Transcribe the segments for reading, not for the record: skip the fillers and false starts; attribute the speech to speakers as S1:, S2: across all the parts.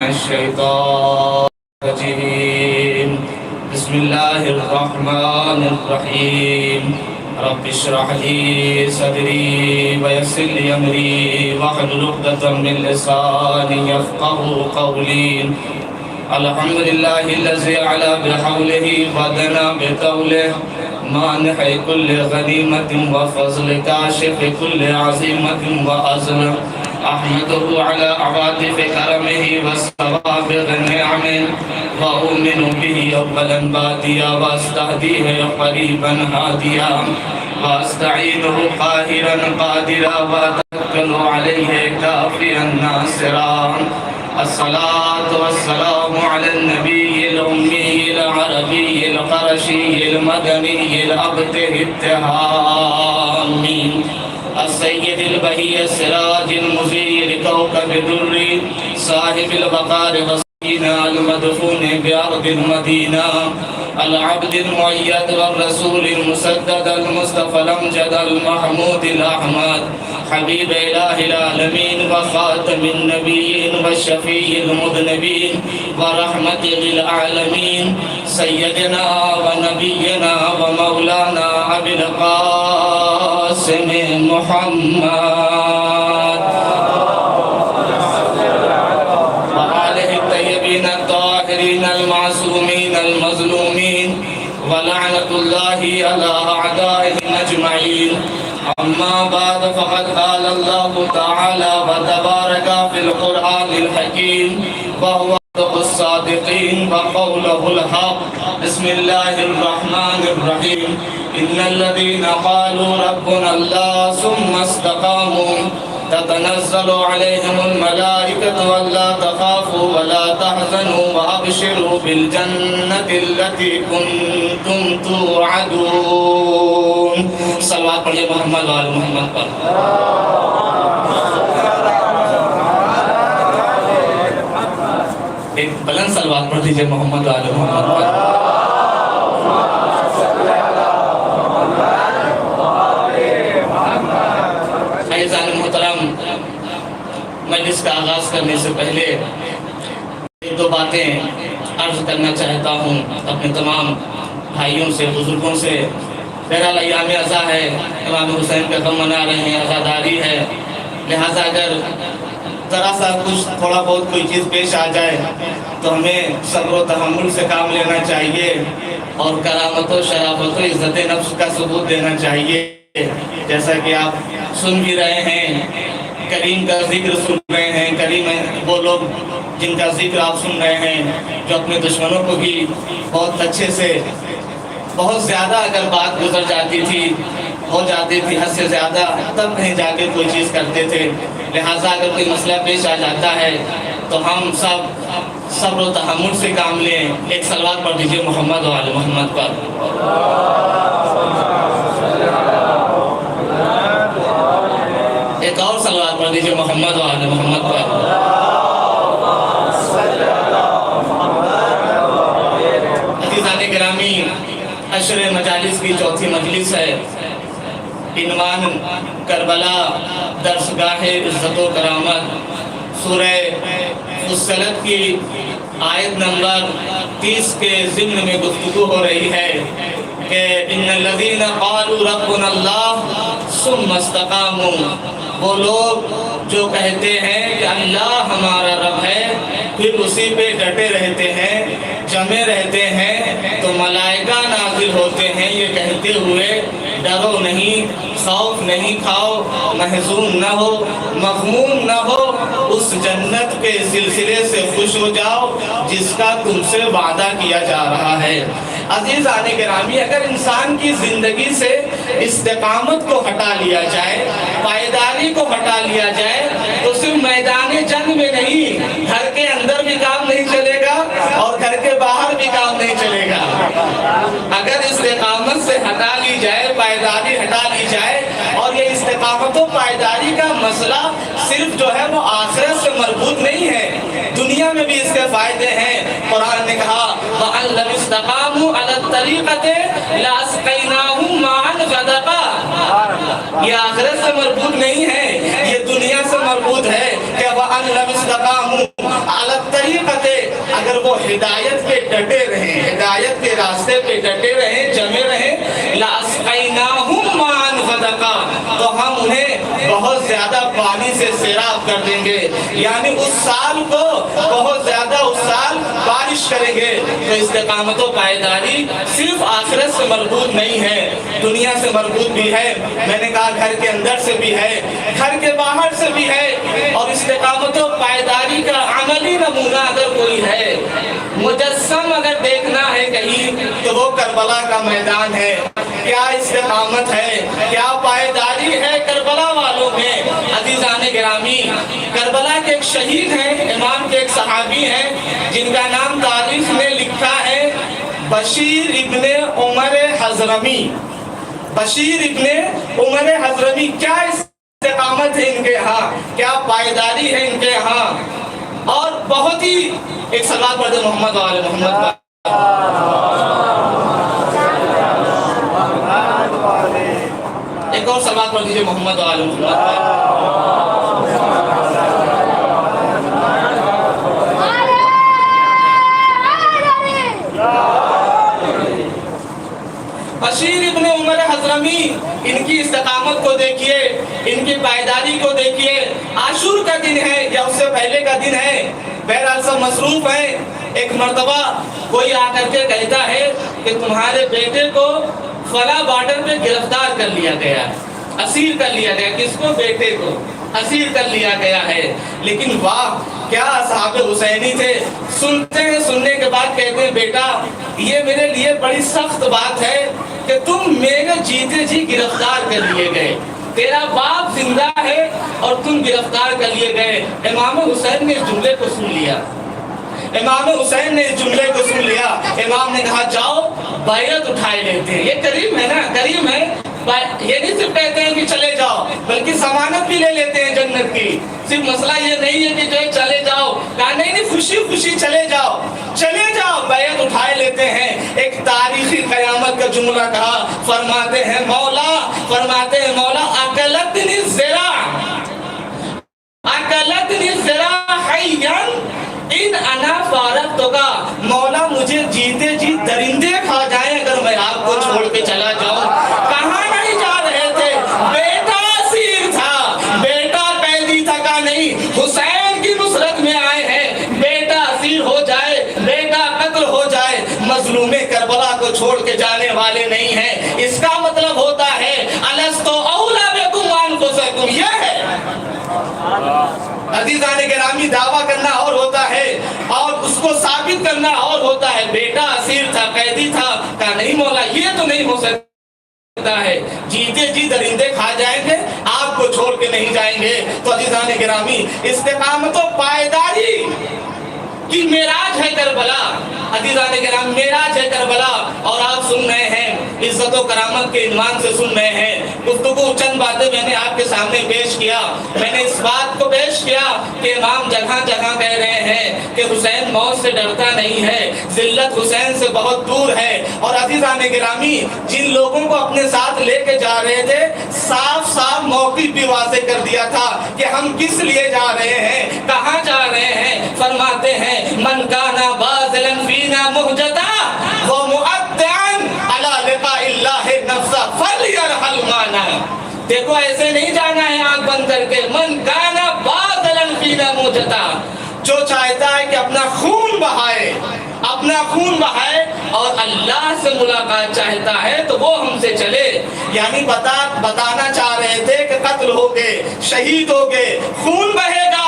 S1: الشيطان الرجيم بسم الله الرحمن الرحيم رب اشرح لي صدري ويسر لي أمري واحلل عقدة من لساني يفقهوا قولي الحمد لله الذي على بحوله ودنا بقوله مانح كل غنيمة وفضل كاشف كل عزيمة وأزل أحمده على عواطف كرمه وسوابغ نعمه وأؤمن به أولا باديا وأستهديه قريبا هاديا وأستعينه قاهرا قادرا وأتوكل عليه كافيا ناصرا الصلاة والسلام على النبي الأمي العربي القرشي المدني الأبته التهامي السيد البهي السراج المزير كوكب دري صاحب البقار والسكينة المدفون بأرض المدينة العبد المؤيد والرسول المسدد المصطفى الأمجد المحمود الأحمد حبيب إله العالمين وخاتم النبيين والشفيع المذنبين ورحمة للعالمين سيدنا ونبينا ومولانا أبي القاسم محمد وآله الطيبين الطاهرين المعصومين المظلومين ولعنة الله على أعدائهم أجمعين أما بعد فقد قال الله تعالى وتبارك في القرآن الحكيم وهو الصادقين وقوله الحق بسم الله الرحمن الرحيم إن الذين قالوا ربنا الله ثم استقاموا تتنزل عليهم الملائكة ولا تخافوا ولا تحزنوا وأبشروا بالجنة التي كنتم توعدون صلوات پڑھیے محمد وآل محمد پر ایک بلند صلوات پڑھ دیجئے محمد وآل محمد پر عزیزان محترم مجلس کا آغاز کرنے سے پہلے ایک دو باتیں عرض کرنا چاہتا ہوں اپنے تمام بھائیوں سے بزرگوں سے بہرحال ایام عزا ہے امام حسین کا غم منا رہے ہیں عزاداری ہے لہٰذا اگر ذرا سا کچھ تھوڑا بہت کوئی چیز پیش آ جائے تو ہمیں صبر و تحمل سے کام لینا چاہیے اور کرامت و شرافت و عزت نفس کا ثبوت دینا چاہیے جیسا کہ آپ سن بھی رہے ہیں کریم کا ذکر سن رہے ہیں کریم وہ لوگ جن کا ذکر آپ سن رہے ہیں جو اپنے دشمنوں کو بھی بہت اچھے سے بہت زیادہ اگر بات گزر جاتی تھی ہو جاتی تھی حد سے زیادہ تب کہیں جا کے کوئی چیز کرتے تھے لہٰذا اگر کوئی مسئلہ پیش آ جاتا ہے تو ہم سب صبر و تحمل سے کام لیں ایک صلوات پڑھ دیجئے محمد و آل محمد پر ایک اور صلوات پڑھ دیجئے محمد و آل محمد پر عزیزان گرامی عشر مجالس کی چوتھی مجلس ہے عنوان کربلا درسگاہ عزت و کرامت سورہ فصلت کی آیت نمبر 30 کے ضمن میں گفتگو ہو رہی ہے کہ ان الذین قالوا ربنا اللہ ثم استقاموا وہ لوگ جو کہتے ہیں کہ اللہ ہمارا رب ہے پھر اسی پہ ڈٹے رہتے ہیں جمے رہتے ہیں تو ملائکہ نازل ہوتے ہیں یہ کہتے ہوئے ڈرو نہیں خوف نہیں کھاؤ محزون نہ ہو مغموم نہ ہو اس جنت کے سلسلے سے خوش ہو جاؤ جس کا تم سے وعدہ کیا جا رہا ہے عزیزان گرامی اگر انسان کی زندگی سے استقامت کو ہٹا لیا جائے پائیداری کو ہٹا لیا جائے تو صرف میدان جنگ میں نہیں گھر کے اندر بھی کام نہیں چلے گا اور گھر کے باہر بھی کام نہیں چلے گا اگر استقامت سے ہٹا لی جائے پائیداری ہٹا لی جائے اور یہ استقامت و پائیداری کا مسئلہ صرف جو ہے وہ آخرت سے مربوط نہیں ہے دنیا میں بھی اس کے فائدے ہیں قرآن نے کہا وَأَن لَّوِ اسْتَقَامُوا عَلَى الطَّرِيقَةِ لَأَسْقَيْنَاهُم مَّاءً غَدَقًا. یہ آخرت سے مربوط نہیں ہے، یہ دنیا سے مربوط ہے کہ وَأَن لَّوِ اسْتَقَامُوا عَلَى الطَّرِيقَةِ، اگر وہ ہدایت پہ ڈٹے رہیں، ہدایت کے راستے پہ ڈٹے رہیں، جمے رہیں، لَأَسْقَيْنَاهُم مَّاءً غَدَقًا، تو ہم انہیں بہت زیادہ پانی سے سیراب کر دیں گے. یعنی اس سال کو بہت زیادہ اس سال بارش کریں گے. تو استقامت و پائیداری صرف آخرت سے مربوط نہیں ہے، دنیا سے مربوط بھی ہے. میں نے کہا گھر کے اندر سے بھی ہے، گھر کے باہر سے بھی ہے. اور استقامت و پائیداری کا عملی نمونہ اگر کوئی ہے، مجسم اگر دیکھنا ہے کہیں، تو وہ کربلا کا میدان ہے. کیا استقامت ہے، کیا پائیداری ہے کربلا والوں میں. عزیزان گرامی، کربلا کے ایک شہید ہیں، امام کے ایک صحابی ہیں جن کا نام تاریخ میں لکھا ہے بشیر ابن عمر حضرمی. بشیر ابن عمر حضرمی. کیا استقامت ہے ان کے ہاں، کیا پائیداری ہے ان کے ہاں. اور بہت ہی ایک صلوات پڑھ دے محمد و آل محمد. ایک اور صلوات پڑھ دیجئے محمد و آل محمد. بشیر ابن عمر حضرمی، ان کی استقامت کو دیکھیے، ان کی پائیداری کو دیکھیے. عاشور کا دن ہے یا اس سے پہلے کا دن ہے، بہرحال سب مصروف ہیں. ایک مرتبہ کوئی آ کر کے کہتا ہے کہ تمہارے بیٹے کو فلاں بارڈر پہ گرفتار کر لیا گیا، اسیر کر لیا گیا. کس کو؟ بیٹے کو اسیر کر لیا گیا ہے. لیکن واہ کیا اصحاب حسینی تھے. سنتے ہیں، سننے کے بعد کہتے ہیں بیٹا یہ میرے لیے بڑی سخت بات ہے کہ تم میرے جیتے جی گرفتار کر لیے گئے. تیرا باپ زندہ ہے اور تم گرفتار کر لیے گئے. امام حسین نے اس جملے کو سن لیا. امام حسین نے اس جملے کو سن لیا. امام نے کہا جاؤ بیعت اٹھائے لیتے ہیں. یہ کریم ہے نا، کریم ہے. یہ نہیں صرف کہتے ہیں کہ چلے جاؤ، بلکہ ضمانت بھی لے لیتے ہیں جنت کی. صرف مسئلہ یہ نہیں ہے کہ جو ہے چلے جاؤ، کہا نہیں خوشی خوشی چلے جاؤ، چلے جاؤ. بیعت اٹھائے لیتے ہیں. ایک تاریخی قیامت کا جملہ کہا. فرماتے ہیں مولا اکلتنی الذرا، اکلتنی الذرا حیا ان انا فارقتکا. مولا مجھے جیتے جی درندے کھا جائیں اگر میں آپ کو چھوڑ کے چلا جاؤں. کہاں نہیں جا رہے تھے؟ بیٹا اسیر تھا، بیٹا قیدی تھا. کا نہیں حسین کی نصرت میں آئے ہیں. بیٹا اسیر ہو جائے، بیٹا قتل ہو جائے، مظلوم کربلا کو چھوڑ کے جانے والے نہیں ہیں. اس کا مطلب ہوتا ہے الستو اولی بکم انفسکم. یہ ہے عزیزان گرامی، دعویٰ کرنا اور ہوتا ہے اور اس کو ثابت کرنا اور ہوتا ہے. بیٹا اسیر تھا، قیدی تھا. کہا نہیں مولا یہ تو نہیں ہو سکتا ہے، جیتے جی درندے کھا جائیں گے، آپ کو چھوڑ کے نہیں جائیں گے. تو عزیزان گرامی، استقامت و پائیداری کی معراج ہے کربلا. عزیزان کرام، معراج ہے کربلا. اور آپ سن رہے ہیں، عزت و کرامت کے عنوان سے سن رہے ہیں. گفتگو چند باتیں میں نے آپ کے سامنے پیش کیا. میں نے اس بات کو پیش کیا کہ امام جگہ جگہ کہہ رہے ہیں کہ حسین موت سے ڈرتا نہیں ہے، ذلت حسین سے بہت دور ہے. اور عزیزان گرامی، جن لوگوں کو اپنے ساتھ لے کے جا رہے تھے، صاف صاف موقف بھی واضح کر دیا تھا کہ ہم کس لیے جا رہے ہیں، کہاں جا رہے ہیں. فرماتے ہیں من کانا باذلا فینا مہجتا ومؤدعا علی لقاء اللہ نفسا فلیرحل معنا. دیکھو ایسے نہیں جانا ہے آنکھ بند کر کے. من کانا باذلا فینا مہجتا، جو چاہتا ہے کہ اپنا خون بہائے، اپنا خون بہائے اور اللہ سے ملاقات چاہتا ہے تو وہ ہم سے چلے. یعنی بتانا چاہ رہے تھے کہ قتل ہوگے، شہید ہوگے، خون بہے گا،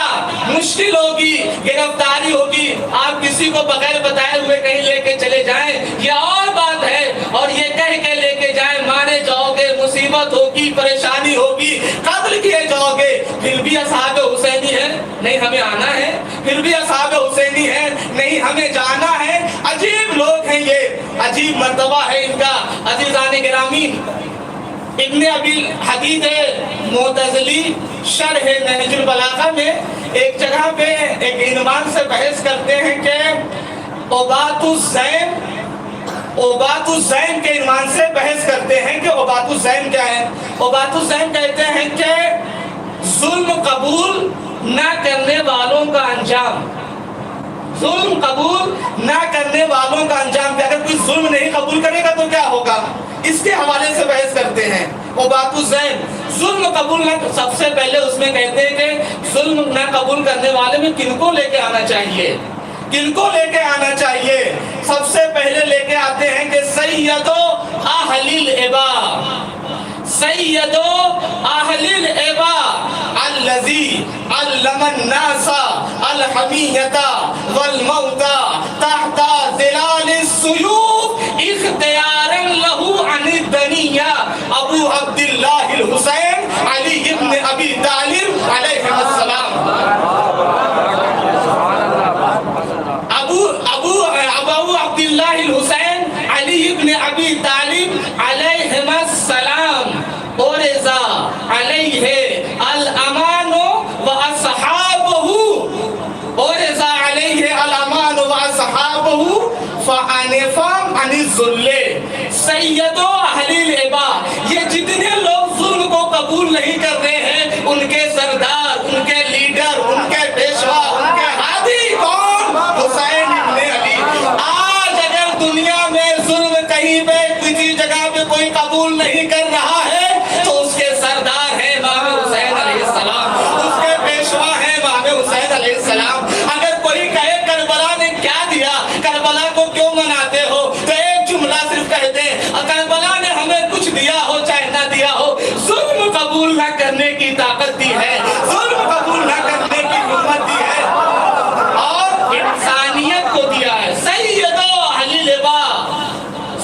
S1: مشکل ہوگی، گرفتاری ہوگی. آپ کسی کو بغیر بتائے ہوئے کہیں لے کے چلے جائیں یہ اور بات ہے، اور یہ کہہ کے لے کے جائیں مارے جاؤ گے، مصیبت ہوگی، پریشانی ہوگی، قتل کیے جاؤ گے. پھر بھی اصحاب حسینی ہے، نہیں ہمیں آنا ہے. پھر بھی اصحاب حسینی ہے، نہیں ہمیں جانا ہے. عجیب لوگ ہیں یہ، عجیب مرتبہ ہے ان کا. عزیزان گرامی، ابن ابی حدید معتزلی شرح نہج البلاغہ میں ایک جگہ پہ ایک عنوان سے بحث کرتے ہیں کہ عباد الزین ابات الزین کے عنوان سے بحث کرتے ہیں کہ ابات الزین کیا ہے۔ ابات الزین کہتے ہیں کہ ظلم قبول نہ کرنے والوں کا انجام، ظلم قبول نہ کرنے والوں کا انجام، کہ اگر کوئی ظلم نہیں قبول کرے گا تو کیا ہوگا، اس کے حوالے سے بحث کرتے ہیں۔ ابات الزین ظلم قبول نہ، سب سے پہلے اس میں کہتے ہیں کہ ظلم نہ قبول کرنے والے میں کن کو لے کے آنا چاہیے، کن کو لے کے آنا چاہیے؟ سب سے پہلے لے کے آتے ہیں کہ سیدو اہل العبا، سیدو اہل العبا الذی علم الناس الحمیۃ والموت تحت ظلال السیوف اختیارا لہ عن الدنیا ابو عبداللہ الحسین علی ابن ابی طالب علیہ السلام۔ ابو عبداللہ الحسین علی ابن ابی طالب علیہ السلام اورزا علیہ الامان واصحابہ، اورزا علیہ الامان واصحابہ فعنفا عن الذل۔ سیدو اہل العبا، یہ جتنے لوگ ظلم کو قبول نہیں کر رہے ہیں، ان کے سردار، ان کے لیڈر، ان کے پیشوا، ان کے ہادی کون؟ حسین ابن علی۔ آج اگر دنیا میں ظلم کہیں پہ کسی جگہ پہ کوئی قبول نہیں کر رہا ہے تو اس کے سردار ہیں امام حسین علیہ السلام، اس کے پیشوا ہیں امام حسین علیہ السلام۔ اگر کوئی کہے کربلا نے کیا دیا، کربلا کو کیوں مناتے ہو، تو ایک جملہ صرف کہہ دیں، کربلا نے ہمیں کچھ دیا ہو چاہے نہ دیا ہو، ظلم قبول نہ کرنے کی طاقت دی ہے، ظلم قبول نہ کرنے کی ہمت دی ہے اور انسانیت کو دیا ہے۔ سیدو اہل العبا،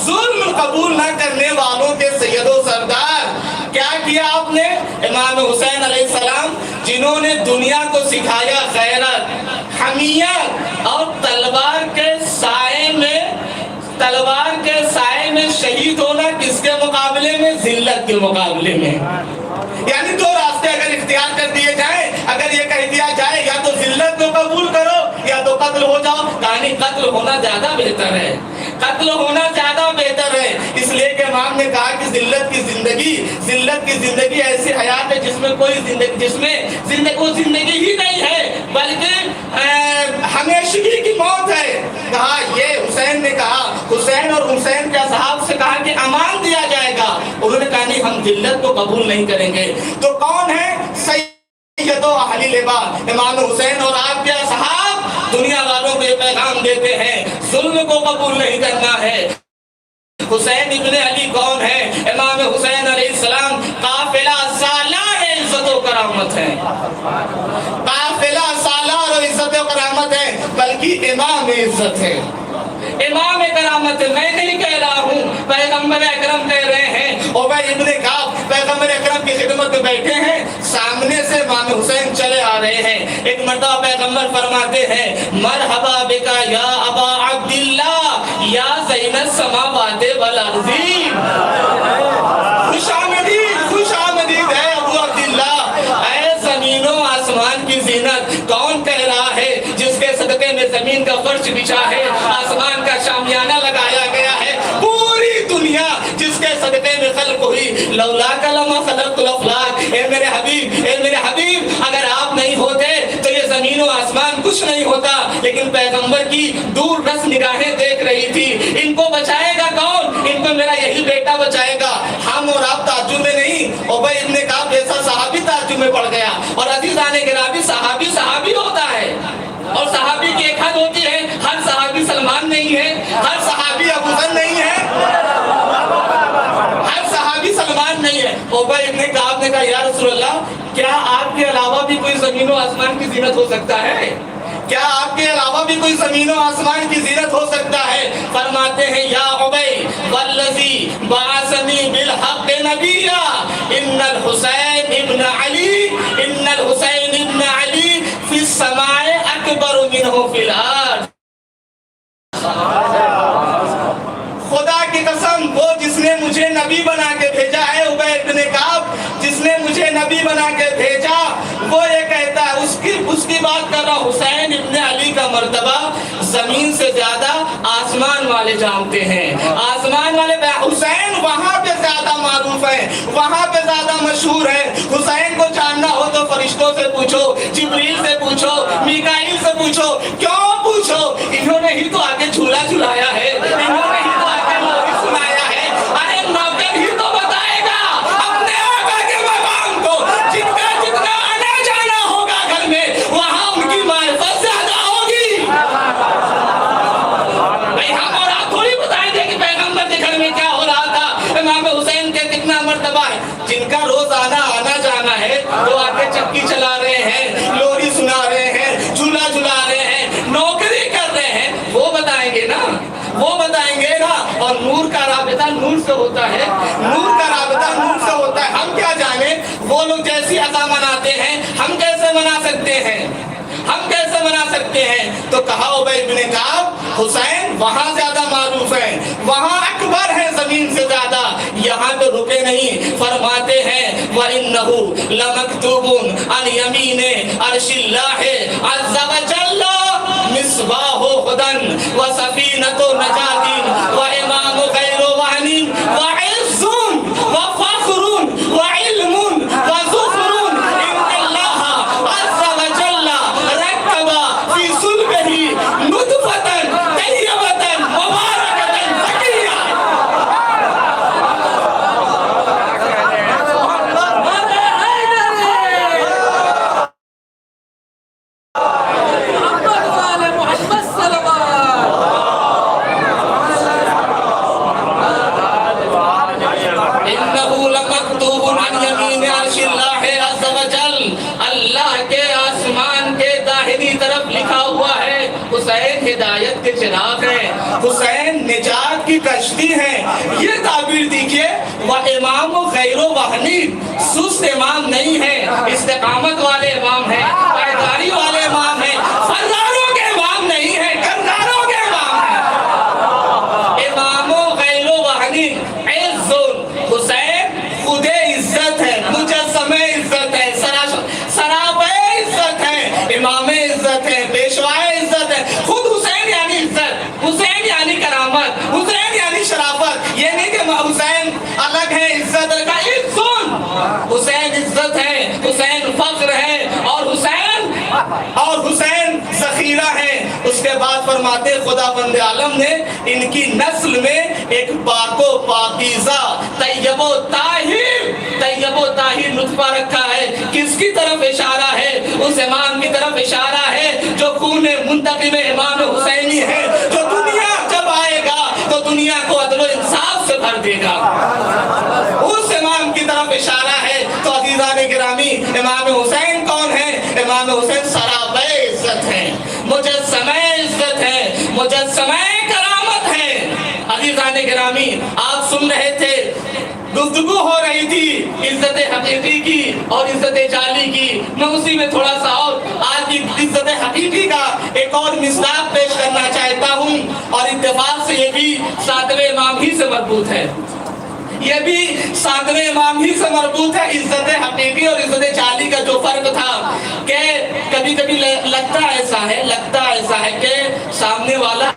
S1: ظلم قبول نہ کرنے والوں کے سید و سردار۔ کیا کیا آپ نے؟ امام حسین علیہ السلام جنہوں نے دنیا کو سکھایا غیرت، حمیت اور تلوار کے سائے میں شہید ہونا، کس کے مقابلے میں؟ ذلت کے مقابلے میں۔ یعنی دو راستے اگر اختیار کر دیے جائیں، اگر یہ کہہ دیا جائے یا تو ذلت کو قبول کرو یا تو قتل ہو جاؤ، کہانی قتل ہونا زیادہ بہتر ہے، قتل ہونا زیادہ بہتر ہے۔ اس لیے کہ امام نے کہا کہ ذلت کی زندگی ایسی حیات ہے جس میں کوئی زندگی وہ زندگی ہی نہیں ہے بلکہ ہمیشگی کی موت ہے۔ کہا یہ حسین نے کہا، حسین اور حسین کے اصحاب سے کہا کہ امان دیا جائے گا، انہوں نے کہا نہیں، ہم ذلت کو قبول نہیں کریں گے۔ تو کون ہے؟ سیدو اہل العبا امام حسین اور آپ کے اصحاب دنیا والوں کو یہ پیغام دیتے ہیں ظلم کو قبول نہیں کرنا ہے۔ حسین ابن علی کون ہے؟ امام حسین علیہ السلام قافلہ سالار عزت و کرامت ہے، قافلہ سالار و عزت و کرامت ہے، بلکہ امام عزت ہے، امام کرامت ہے۔ میں نہیں کہہ رہا ہوں، پیغمبر اکرم کہہ رہے ہیں۔ ابی ابن کعب پیغمبر اکرم کی خدمت میں بیٹھے ہیں، سامنے سے امام حسین چلے آ رہے ہیں۔ ایک مرتبہ پیغمبر فرماتے ہیں مرحبا بکا یا ابا عبداللہ یا زین السماوات والارض، خوش آمدید ہے ابو عبداللہ، اے زمین و آسمان کی زینت۔ کون کہہ رہا ہے؟ جس کے صدقے میں زمین کا فرش بچھا ہے، آسمان کا شامیانہ لگایا گیا ہے، پوری دنیا جس کے صدقے میں خلق ہوئی، لولا لما خلقت الافلاک۔ اے میرے حبیب اگر آپ نہیں ہوتے تو یہ زمین و آسمان کچھ نہیں ہوتا۔ لیکن پیغمبر کی دور رس نگاہیں دیکھ رہی تھی، ان کو بچائے گا کون؟ ان کو میرا یہی بیٹا بچائے گا۔ ہم اور آپ تعجب میں نہیں، ابی ابن کعب جیسا صحابی تعجب میں پڑ گیا۔ اور عزیزان گرامی، صحابی ہوتا ہے، اور صحابی کی ایک حد ہوتی ہے، ہر صحابی سلمان نہیں ہے، ہر صحابی ابو ذر نہیں ہے، ہر صحابی سلمان نہیں ہے۔ ابی ابن کعب نے کہا یا رسول اللہ، کیا آپ کے علاوہ بھی کوئی زمین و آسمان کی زینت ہو سکتا ہے؟ کیا آپ کے علاوہ بھی کوئی زمین و آسمان کی زینت ہو سکتا ہے؟ فرماتے ہیں یا ابی والذی بعثنی بالحق نبیا ان الحسین ابن علی فی السماء اکبر منہ فی الارض۔ خدا کی قسم، وہ جس نے مجھے نبی بنا کے بھیجا ہے، ابی ابن کعب جس نے مجھے نبی بنا کے بھیجا، وہ یہ کہتا ہے، اس کی کی بات کر رہا ہوں، حسین ابن علی کا مرتبہ زمین سے زیادہ آسمان والے جانتے ہیں، آسمان والے حسین وہاں پہ زیادہ معروف ہے، وہاں پہ زیادہ مشہور ہے۔ حسین کو جاننا ہو تو فرشتوں سے پوچھو، جبریل سے پوچھو، میکائیل سے پوچھو۔ کیوں پوچھو؟ انہوں نے ہی تو آگے جھولا جھلایا ہے، انہوں نے ہی تو آگے لوری سنایا ہے۔ ارے نوکر ہی تو بتائے گا اپنے آقا کے مقام کو، جتنا جتنا آنا جانا ہوگا گھر میں وہاں ان کی معرفت زیادہ ہوگی۔ بھائی ہم اور آپ تھوڑی بتائیں گے کہ پیغمبر کے گھر میں کیا ہو رہا تھا، امام حسین کے کتنا مرتبہ ہے۔ جن کا روزانہ آنا جانا ہے وہ آگے چکی چلا رہے ہیں، لوری سنا رہے ہیں، جھولا جھلا رہے ہیں، نوکری کر رہے ہیں، وہ بتائیں گے نا، وہ بتائیں گے نا۔ اور نور کا رابطہ نور سے ہوتا ہے، نور کا رابطہ نور سے ہوتا ہے۔ ہم کیا جانے وہ لوگ جیسی عطا مناتے ہیں ہم کیسے منا سکتے ہیں، ہم کیسے منا سکتے ہیں؟ تو کہا ابی بن کعب حسین وہاں زیادہ معروف ہے، وہاں اکبر ہے زمین سے زیادہ۔ یہاں تو رکے نہیں، فرماتے ہیں وَإِنَّهُ لَمَكْتُوبٌ عَنْ يَمِينِ عَرْشِ اللَّهِ عَزَّ وَجَلَّ مِصْبَاحُ هُدًى وَسَفِينَةُ نَجَاةٍ وَإِمَامُ غَيْرُ وَهْنٍ وَعِزٌّ وَفَخْرٌ وَعِلْمٌ وَزُخْرٌ إِنَّ اللَّهَ عَزَّ وَجَلَّ رَكَّبَ فِي صُلْبِهِ نُطْفَةً طَيِّبَةً مُبَارَكَةً زَكِيَّةً۔ إِنَّهُ لَمَكْتُوبٌ عَنْ يَمِينِ عَرْشِ اللَّهِ عَزَّ وَجَلَّ، اللہ کے آسمان کے داہنی طرف لکھا ہوا ہے حسین ہدایت کے چراغ ہیں، حسین نجات کی کشتی ہیں۔ یہ تعبیر دیکھیے، وَإِمَامُ غَيْرُ وَهْنٍ، سست امام نہیں ہے، استقامت والے امام ہیں، پائیداری والے امام ہیں، فراروں کے امام نہیں ہیں، کرناروں کے امام ہیں۔ امام غیر وحنین عز، حسین خود عزت ہے، مجسم عزت ہے، سراپے عزت ہے، امام عزت ہے، پیشوائے عزت ہے۔ خود حسین یعنی عزت، حسین یعنی کرامت، حسین یعنی شرافت۔ یہ نہیں کہ حسین الگ ہے، عزت کا حسین عزت ہے، حسین فخر ہے، اور حسین ذخیرہ ہے۔ اس کے بعد فرماتے خدا بند عالم نے ان کی نسل میں ایک پاک و پاکیزہ طیب و طاہر نطفہ رکھا ہے۔ کس کی طرف اشارہ ہے؟ اس امام کی طرف اشارہ ہے جو خون منتقم امام حسینی ہے، جو دنیا جب آئے گا تو دنیا کو عدل و انصاف سے بھر دے گا۔ اس امام کی طرف اشارہ ہے۔ تو عزیزان گرامی، امام حسین کون ہے؟ امام حسین سراپے عزت ہے، مجسمہ عزت ہے، مجسمہ کرامت ہے۔ عزیزان گرامی، آپ سن رہے تھے، گفتگو ہو رہی تھی عزت حقیقی کی اور عزت جعلی کی۔ میں اسی میں تھوڑا سا اور آج کی عزت حقیقی کا ایک اور مصداق پیش کرنا چاہتا ہوں، اور اتفاق سے یہ بھی ساتویں امام ہی سے مربوط ہے، یہ بھی ساتویں امام ہی سے مربوط ہے۔ عزت حقیقی اور عزت جعلی کا جو فرق تھا کہ کبھی کبھی لگتا ایسا ہے کہ سامنے والا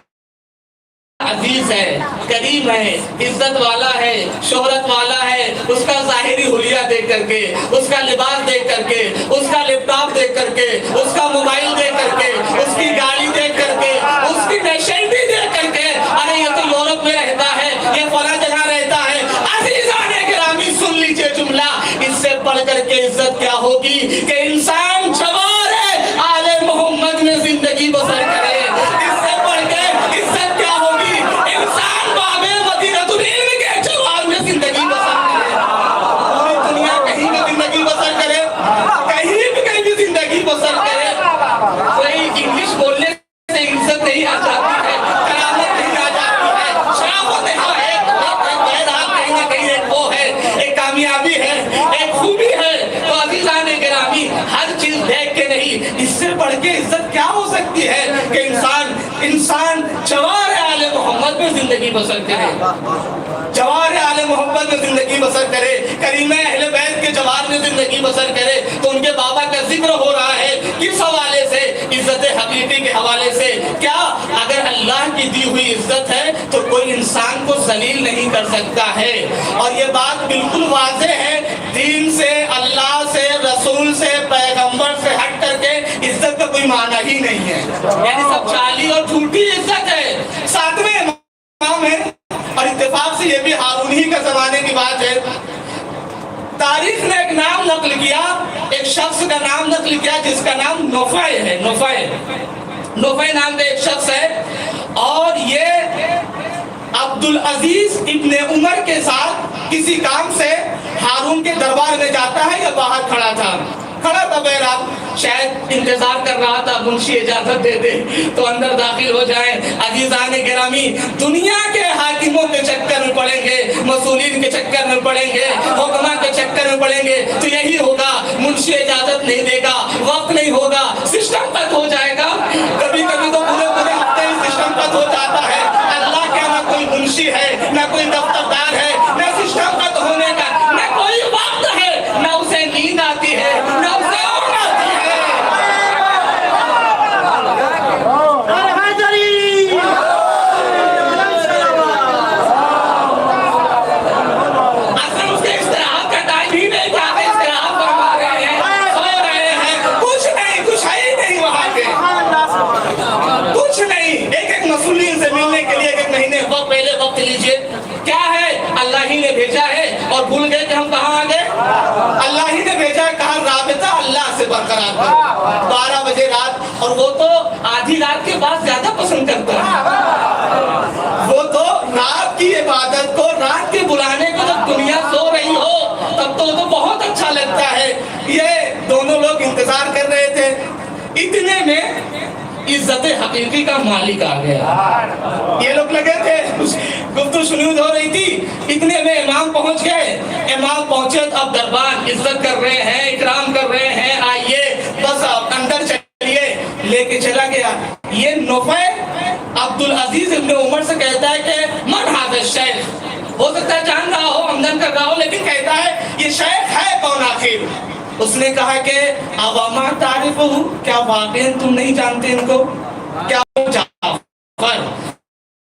S1: عزیز ہے، کریم ہے، عزت والا ہے، شہرت والا ہے، اس کا ظاہری حلیہ دیکھ کر کے، اس کا لباس دیکھ کر کے، اس کا لیپ ٹاپ دیکھ کر کے، اس کا موبائل دیکھ کر کے، اس کی گاڑی دیکھ کر کے، اس کی نیشنلٹی دیکھ کر کے، ارے یہ تو یورپ میں رہتا ہے، یہ فلاں جگہ رہتا ہے۔ عزیزان گرامی سن لیجئے جملہ، اس سے پڑھ کر کے عزت کیا ہوگی کہ انسان جوار ہے، آل محمد میں زندگی بسر کرے۔ اس سے پڑھ کے عزت کیا ہوگی؟ انسان باب مدینۃ العلم کے جوار میں زندگی بسر کرے، پوری دنیا کہیں بھی زندگی بسر کرے، کہیں بھی زندگی بسر کرے۔ کوئی انگلش بولنے سے عزت نہیں آ جاتی ہے، کرامت نہیں آ جاتی ہے، شرافت ہے، کہیں نہ کہیں ایک وہ ہے، ایک کامیابی ہے، ایک خوبی ہے۔ تو عزیزان گرامی، ہر چیز دیکھ کے نہیں، اس سے بڑھ کے عزت کیا ہو سکتی ہے کہ انسان جوار ہے آل محمد محمد میں زندگی بسر کرے، جوار آل محمد میں زندگی بسر کرے، کریمہ اہل بیت کے جوار میں زندگی بسر کرے۔ تو ان کے بابا کا ذکر ہو رہا ہے کس حوالے سے؟ عزت حقیقی کے حوالے سے۔ کیا اگر اللہ کی دی ہوئی عزت ہے تو کوئی انسان کو ذلیل نہیں کر سکتا ہے، اور یہ بات بالکل واضح ہے، دین سے، اللہ سے، رسول سے، پیغمبر سے ہٹ کر کے عزت کا کوئی معنی ہی نہیں ہے، یعنی سب چالی اور جھوٹی عزت ہے۔ ساتویں امام ہے، اور اتفاق سے یہ بھی ہارون ہی کا زمانے کی بات ہے۔ تاریخ نے ایک نام نقل کیا، ایک شخص کا نام نقل کیا جس کا نام نفع ہے، نفع نام کا ایک شخص ہے، اور یہ عبدالعزیز ابن عمر کے ساتھ کسی کام سے ہارون کے دربار میں جاتا ہے، یا باہر کھڑا تھا بہرحال شاید انتظار کر رہا تھا منشی اجازت دے دے تو اندر داخل ہو جائیں۔ عزیزان گرامی، دنیا کے حاکموں کے چکر میں پڑیں گے، مسئولین کے چکر میں پڑیں گے، حکماء کے چکر میں پڑیں گے تو یہی ہوگا، منشی اجازت نہیں دے گا، وقت نہیں ہوگا، سسٹم تک ہو جائے گا۔ کبھی کبھی تو پورے ہفتے سسٹم تک ہو جاتا ہے۔ اللہ کیا نہ کوئی منشی ہے، نہ کوئی دفتردار ہے، نہ سسٹم تک ہونے کا نہ کوئی وقت ہے، نہ اسے نیند آتی ہے، نہ اسے اونگ آتی ہے۔ اصل اس کے استراحت کا ٹائم ہی نہیں تھا، استراحت فرما رہے ہیں، سو رہے ہیں، کچھ نہیں، کچھ ہے ہی نہیں وہاں کے، کچھ نہیں۔ ایک مسئولین سے ملنے کے لیے ایک مہینے پہلے وقت لیجئے، کیا ہے؟ اللہ ہی نے بھیجا ہے، اور بھول گئے کہ ہم کہاں آ گئے؟ اللہ ہی نے بھیجا ہے، کہا رابطہ اللہ سے برقرار کرو۔ 12 بجے رات، اور وہ تو آدھی رات کے بعد زیادہ پسند کرتا ہے، وہ تو رات کی عبادت کو، رات کے بلانے کو، جب دنیا سو رہی ہو تب تو وہ تو بہت اچھا لگتا ہے۔ یہ دونوں لوگ انتظار کر رہے تھے، اتنے میں عزت حقیقی کا مالک آ گیا۔ یہ لوگ لگے تھے، گفتگو شنود ہو رہی تھی، اتنے میں امام پہنچ گئے۔ امام پہنچے تو اب دربان عزت کر رہے ہیں، اکرام کر رہے ہیں، آئیے بس اب اندر چلیے، لے کے چلا گیا۔ یہ نفع عبدالعزیز ابن عمر سے کہتا ہے کہ من ھذا الشیخ، ہو سکتا ہے جان رہا ہو، ہمدن کر رہا ہو، لیکن کہتا ہے یہ شیخ ہے کون آخر؟ اس نے کہا کہ اواما تعریف ہوں، کیا واقعی تم نہیں جانتے ان کو؟ کیا جعفر،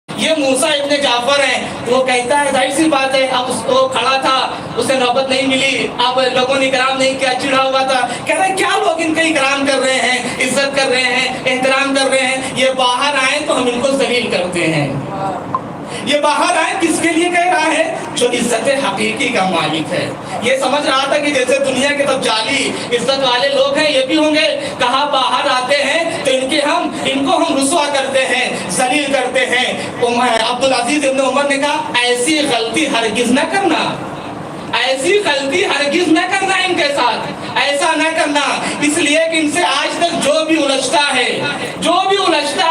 S1: یہ موسیٰ ابن جعفر ہیں؟ وہ کہتا ہے ظاہر سی بات ہے، اب وہ کھڑا تھا، اسے نوبت نہیں ملی، اب لوگوں نے اکرام نہیں کیا، چڑھا ہوا تھا، کہہ رہے کیا لوگ ان کا اکرام کر رہے ہیں، عزت کر رہے ہیں، احترام کر رہے ہیں، یہ باہر آئیں تو ہم ان کو ذلیل کرتے ہیں۔ یہ باہر آئے کس کے لیے کہہ رہا ہے؟ جو عزت حقیقی کا مالک ہے۔ یہ سمجھ رہا تھا کہ جیسے دنیا کے سب جعلی عزت والے لوگ ہیں یہ بھی ہوں گے، کہا باہر آتے ہیں تو ان کو ہم رسوا کرتے ہیں، ذلیل کرتے ہیں۔ عبدالعزیز ابن عمر نے کہا ایسی غلطی ہرگز نہ کرنا، ایسی غلطی ہرگز نہ کرنا ان کے ساتھ، ایسا نہ کرنا، اس لیے کہ ان سے آج تک جو بھی الجھتا ہے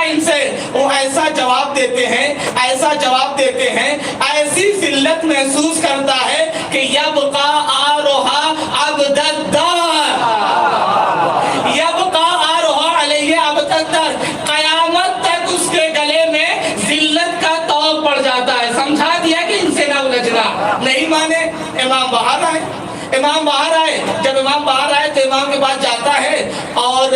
S1: ان سے، وہ ایسا جواب دیتے ہیں، ایسی ذلت محسوس کرتا ہے کہ یبقى آرها عبد الدار، یبقى آرها علیہ عبد الدار، قیامت تک اس کے گلے میں ذلت کا طوق پڑ جاتا ہے۔ سمجھا دیا کہ ان سے نہ الجھنا، نہیں مانے۔ امام باہر آئے، جب امام باہر آئے تو امام کے پاس جاتا ہے، اور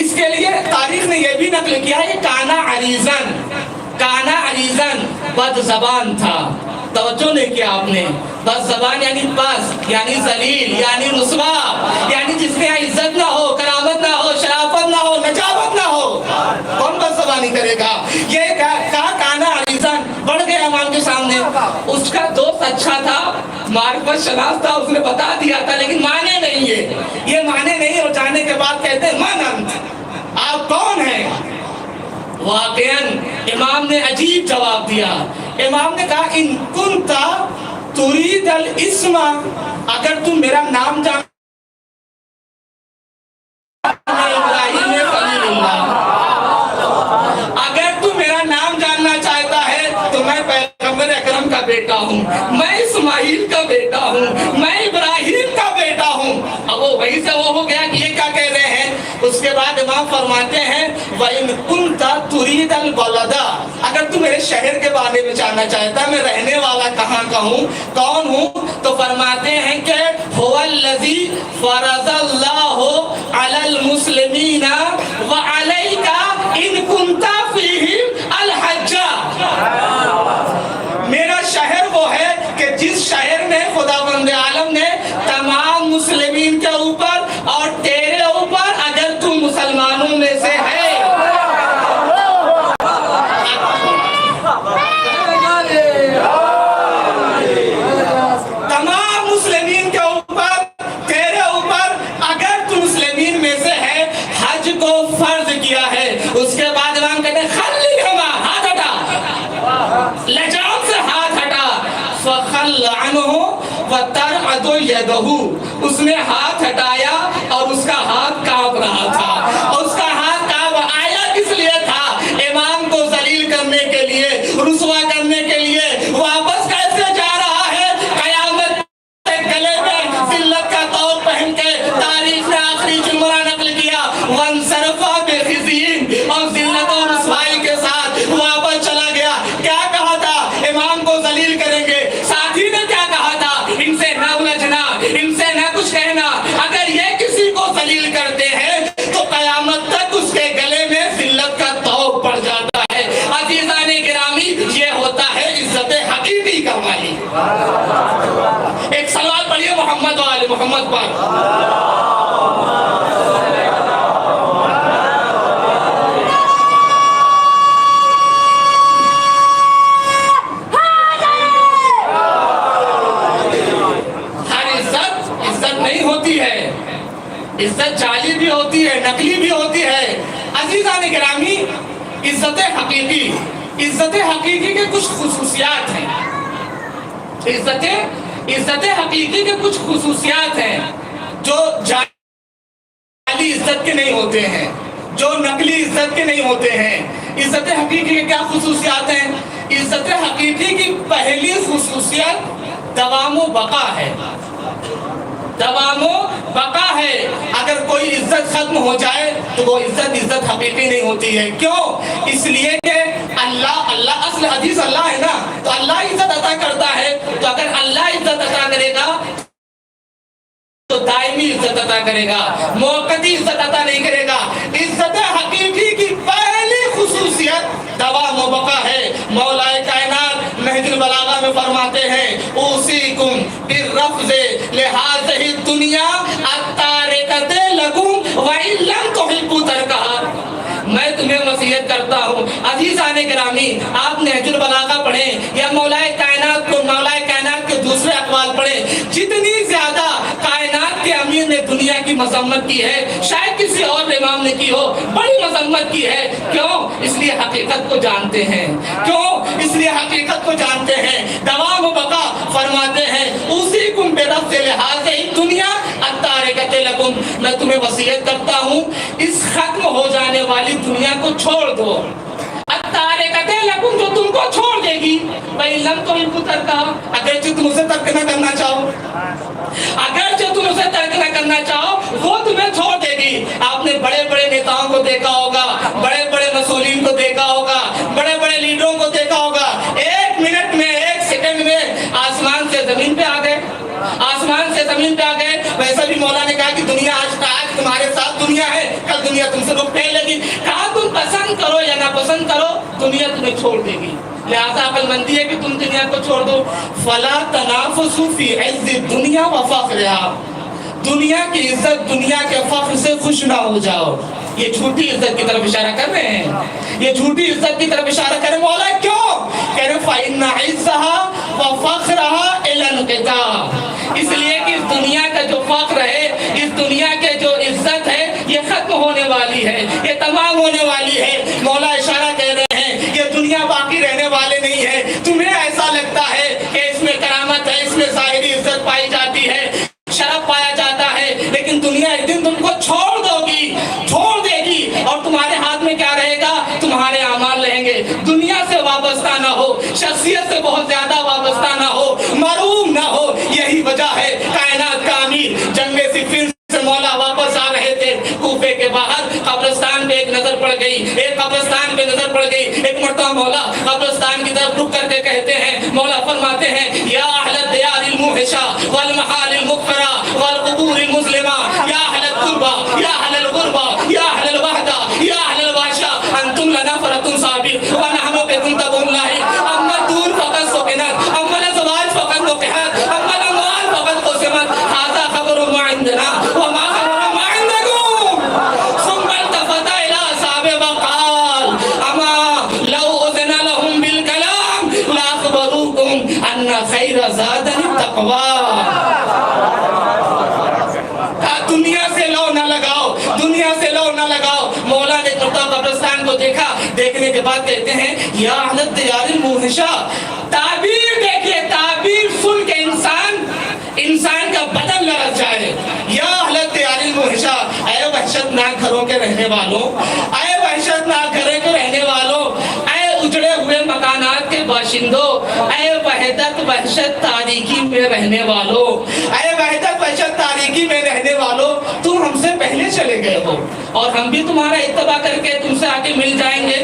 S1: اس کے لیے تاریخ نے یہ بھی نقل کیا ہے کانا عریضن بد زبان تھا۔ توجہ نہیں کیا آپ نے، بد زبان یعنی بس، یعنی ذلیل، یعنی رسوا، یعنی جس میں عزت نہ ہو، کرامت نہ ہو، شرافت نہ ہو، نجابت نہ ہو، کون بد زبانی کرے گا؟ یہ کہا کانا عریضن، بڑھ گیا امام کے سامنے۔ اس کا دوست اچھا تھا، معرفت شناس تھا، اس نے بتا دیا تھا، لیکن مانے نہیں، یہ مانے نہیں، اور جانے کے بعد کہتے ہیں من انت، آپ کون ہیں؟ واقعاً امام نے عجیب جواب دیا۔ امام نے کہا ان کنتا ترید الاسم، اگر تم میرا نام جان اگر تم میرا نام جاننا چاہتا ہے تو میں پیغمبر اکرم کا بیٹا ہوں، میں اسماعیل کا بیٹا ہوں، میں ابراہیم کا بیٹا ہوں۔ اب وہ وہیں سے وہ ہو گیا کہ یہ کیا کہہ رہے ہیں۔ اس کے بعد امام فرماتے ہیں وَإِن كُنْتَ تُرِيدَ الْوَلَدَ، اگر تم میرے اپنے شہر کے بارے میں جاننا چاہتا ہے، میں رہنے والا کہاں کا ہوں، کون ہوں؟ تو فرماتے ہیں کہ هو الذی فرض اللہ علی المسلمین وعلیک ان کنت فیہم الحج۔ میرا شہر وہ ہے کہ جس شہر میں خداوند عالم نے تمام مسلمین کے اوپر اور تیرے اوپر اگر تو مسلمانوں میں سے ہے، تمام مسلمین کے اوپر تیرے اوپر اگر تو مسلمین میں سے ہے، حج کو فرض کیا ہے۔ اس کے بعد امام کہتے ہیں خلی ہما، ہاتھ ہٹا، لجام سے ہاتھ ہٹا، فخل عنہ وترعد یدہ، اس نے ہاتھ ہٹایا اور اس کا ہاتھ کانپ رہا تھا، اس کا ہاتھ کانپ آیا کس لیے تھا؟ امام کو ذلیل کرنے کے لیے، رسوا کرنے کے لیے۔ واپس کیسے جا رہا ہے؟ قیامت گلے میں ذلت کا طوق پہن کے تاریخ نے آخری جملہ نقل کیا، وانصرفا بخزیین، اور ذلت اور رسوائی کے ساتھ واپس چلا گیا۔ کیا کہا تھا؟ امام کو ذلیل کریں گے۔ ساتھی نے کیا کہا تھا؟ ان سے نہ الجھنا، ان سے نہ کچھ کہنا۔ اگر یہ کسی کو ذلیل کرتے ہیں تو قیامت تک اس کے گلے میں ذلت کا طوق پڑ جاتا ہے۔ عزیزان گرامی، یہ ہوتا ہے عزت حقیقی کا مالک۔ ایک سوال پڑھیے محمد و آل محمد پر۔ عزت جعلی بھی ہوتی ہے، نقلی بھی ہوتی ہے۔ عزیزان گرامی، عزت حقیقی، عزت حقیقی کے کچھ خصوصیات ہیں۔ عزت حقیقی کے کچھ خصوصیات ہیں جو جعلی عزت کے نہیں ہوتے ہیں، جو نقلی عزت کے نہیں ہوتے ہیں۔ عزت حقیقی کے کیا خصوصیات ہیں؟ عزت حقیقی کی پہلی خصوصیت دوام و بقا ہے۔ دوام و بقا ہے۔ اگر کوئی عزت ختم ہو جائے تو وہ عزت حقیقی نہیں ہوتی ہے۔ کیوں؟ اس لیے کہ اللہ اصل حدیث اللہ ہے نا، تو اللہ عزت عطا کرتا ہے۔ تو اگر اللہ عزت عطا کرے گا تو دائمی عزت عطا کرے گا، موقتی عزت عطا نہیں کرے گا۔ عزت حقیقی کی پہلی خصوصیت دوام و بقا ہے۔ مولا کائنات نہج البلاغہ میں فرماتے ہیں اوصیکم بالرفض لہذہ الدنیا التارکۃ لکم وان لم تحبوا ترکہا۔ میں تمہیں وصیت کرتا ہوں عزیزان گرامی، آپ نہج البلاغہ پڑھیں یا مولا کائنات کے دوسرے اقوال پڑھیں، جتنی زیادہ کائنات کے امیر نے دنیا کی مذمت کی ہے شاید کسی اور امام نے کی ہو، بڑی مذمت کی ہے۔ کیوں؟ اس لیے حقیقت کو جانتے ہیں۔ کیوں؟ اس لیے حقیقت کو جانتے ہیں۔ دوام و بقا فرماتے ہیں اوصیکم برفض لہذہ الدنیا التارکۃ لکم، میں تمہیں وصیت کرتا ہوں اس ختم ہو جانے والی دنیا کو چھوڑ دو۔ التارکۃ لکم، جو تم کو چھوڑ دے گی، وَإِن لَمْ تُحِبُّوا تَرْكَهَا، اگرچہ تم اسے ترک نہ کرنا چاہو، اگرچہ تم اسے ترک نہ کرنا چاہو، وہ تمہیں چھوڑ دے گی۔ آپ نے بڑے بڑے نیتاؤں کو دیکھا ہوگا، بڑے بڑے مسئولین کو دیکھا ہوگا، بڑے بڑے لیڈروں کو دیکھا ہوگا، ایک منٹ میں، ایک سیکنڈ میں آسمان سے زمین پہ آ گئے، آسمان سے زمین پہ آ گئے۔ ویسا بھی مولا نے کہا کہ دنیا آج تمہارے ساتھ دنیا ہے، کل دنیا تم سے رخ پھیر لے گی۔ کہا تم پسند کرو یا نہ پسند کرو، دنیا تمہیں چھوڑ دے گی، لہذا عقل مندی ہے کہ تم دنیا کو چھوڑ دو۔ فلا تنافسوا فی عز الدنیا وفخرها، دنیا کی عزت، دنیا کے فخر سے خوش نہ ہو جاؤ۔ یہ جھوٹی عزت کی طرف اشارہ کر رہے ہیں، یہ جھوٹی عزت کی طرف اشارہ کر رہے ہیں۔ مولا کیوں کہہ رہے فإن عزها وفخرها إلى انقطاع، اس لیے کہ اس دنیا کا جو فخر ہے، اس دنیا کے جو عزت ہے، یہ ختم ہونے والی ہے، یہ تمام ہونے والی ہے۔ مولا اشارہ کہہ رہے ہیں یہ دنیا باقی رہنے والے نہیں ہے۔ تمہیں ایسا لگتا ہے کہ اس میں کرامت ہے، اس میں ظاہری عزت پائی جاتی ہے، شرف پایا جاتا ہے، لیکن دنیا ایک دن تم کو چھوڑ دے گی اور تمہارے ہاتھ میں کیا رہے گا؟ تمہارے اعمال رہیں گے۔ دنیا سے وابستہ نہ ہو، شخصیت سے بہت زیادہ وابستہ نہ ہو، محروم نہ ہو۔ یہی وجہ ہے کائنات کا امیر جنگ صفین سے مولا واپس آ رہے تھے، تھے کوفے کے باہر قبرستان پہ ایک نظر پڑ گئی، ایک قبرستان پہ نظر پڑ گئی. ایک مرتبہ مولا قبرستان کی طرف رک کر کے کہتے ہیں، مولا فرماتے ہیں یا اہل الدیار الموحشہ والمحال المغفرہ والقبور المظلمہ، یا اہل القربہ یا اہل الغربہ یا اہل الوحدہ یا اہل الوحشہ انتم لنا فرۃ صابر ونحن بكم تبع الله. اما الدور فقد سکنت، اما الازواج فقد نکحت، اما الاموال فقد قسمت. هذا خبر ما عندنا وما خبر ما عندكم. ثم التفت الى اصحابه وقال اما لو اذن لهم بالكلام لاخبروكم ان خير زاد التقوى. دنیا سے لو نہ لگاؤ، دنیا سے لو نہ لگاؤ. مولا نے قبرستان کو دیکھا، دیکھنے کے بعد کہتے ہیں یا اہل الدیار الموحشہ. تعبیر دیکھیے، تعبیر سن کے انسان کا بدن لرز جائے. یا اہل الدیار الموحشہ، اے وحشت ناک گھروں کے رہنے والوں، اے وحشت ناک گھروں کے رہنے والوں، اے اجڑے ہوئے مکانات کے باشندوں، اے وحدت وحشت تاریکی میں رہنے والوں، اے وحدت وحشت تاریکی میں رہنے والوں، تم ہم سے پہلے چلے گئے ہو اور ہم بھی تمہارا اتباع کر کے تم سے آگے مل جائیں گے.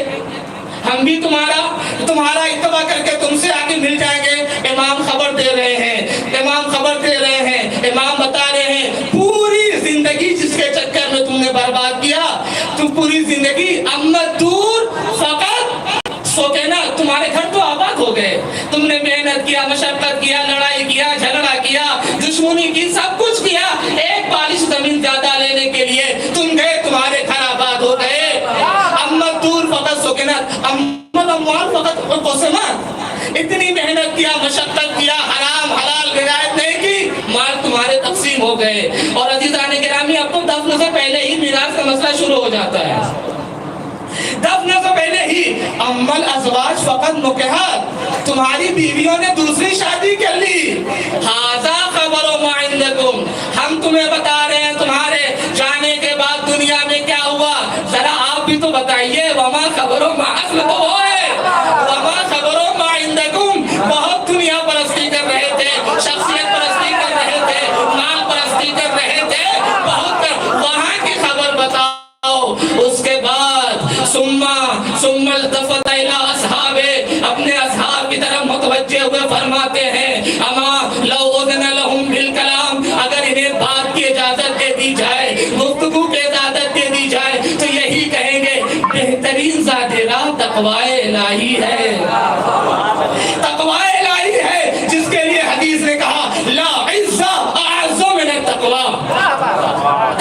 S1: ہم بھی تمہارا اتباع کر کے تم سے آگے مل جائیں گے. امام خبر دے رہے ہیں، امام خبر دے رہے ہیں، امام بتا رہے ہیں پوری زندگی جس کے چکر میں تم نے برباد کیا، تم پوری زندگی امت دور فقط سوکینا، تمہارے گھر تو آباد ہو گئے. تم نے محنت کیا، مشقت کیا، لڑائی کیا، جھگڑا کیا، دشمنی کی، سب کچھ کیا ایک بالش زمین زیادہ لینے کے لیے. تم گئے، تمہارے گھر آباد ہو گئے. امت دور فقط سکنت، امت اموال فقط قسمت. اتنی محنت کیا، مشقت کیا، حرام حلال رعایت نہیں کی، مال تمہارے تقسیم ہو گئے. اور عزیزان گرامی، اب تو دفن سے پہلے ہی میراث کا مسئلہ شروع ہو جاتا ہے. دفن سے پہلے ہی امل ازواج فقط نکحت، تمہاری بیویوں نے دوسری شادی کر لی. ھذا خبر ما عندکم، ہم تمہیں بتا رہے ہیں تمہارے جانے کے بعد دنیا میں کیا ہوا. ذرا آپ بھی تو بتائیے. وما خبر ما، اصل تو وہ ہے وما خبر ما عندکم. بہت دنیا پرستی کر رہے تھے، شخصیت پرستی کر رہے تھے، مال پرستی کر رہے تھے، بہت وہاں کی خبر بتاؤ. اس کے بعد ثم التفت الى اصحابه، اپنے اصحاب کی طرف متوجہ ہوئے فرماتے ہیں اما لو اذن لهم بالکلام، اگر انہیں بات کی اجازت دے دی جائے، گفتگو کی اجازت دے دی جائے تو یہی کہیں گے بہترین ذات راہ تقوی الہی ہے. تقوی الہی ہے جس کے لیے حدیث نے کہا لا عز اعز من التقوی،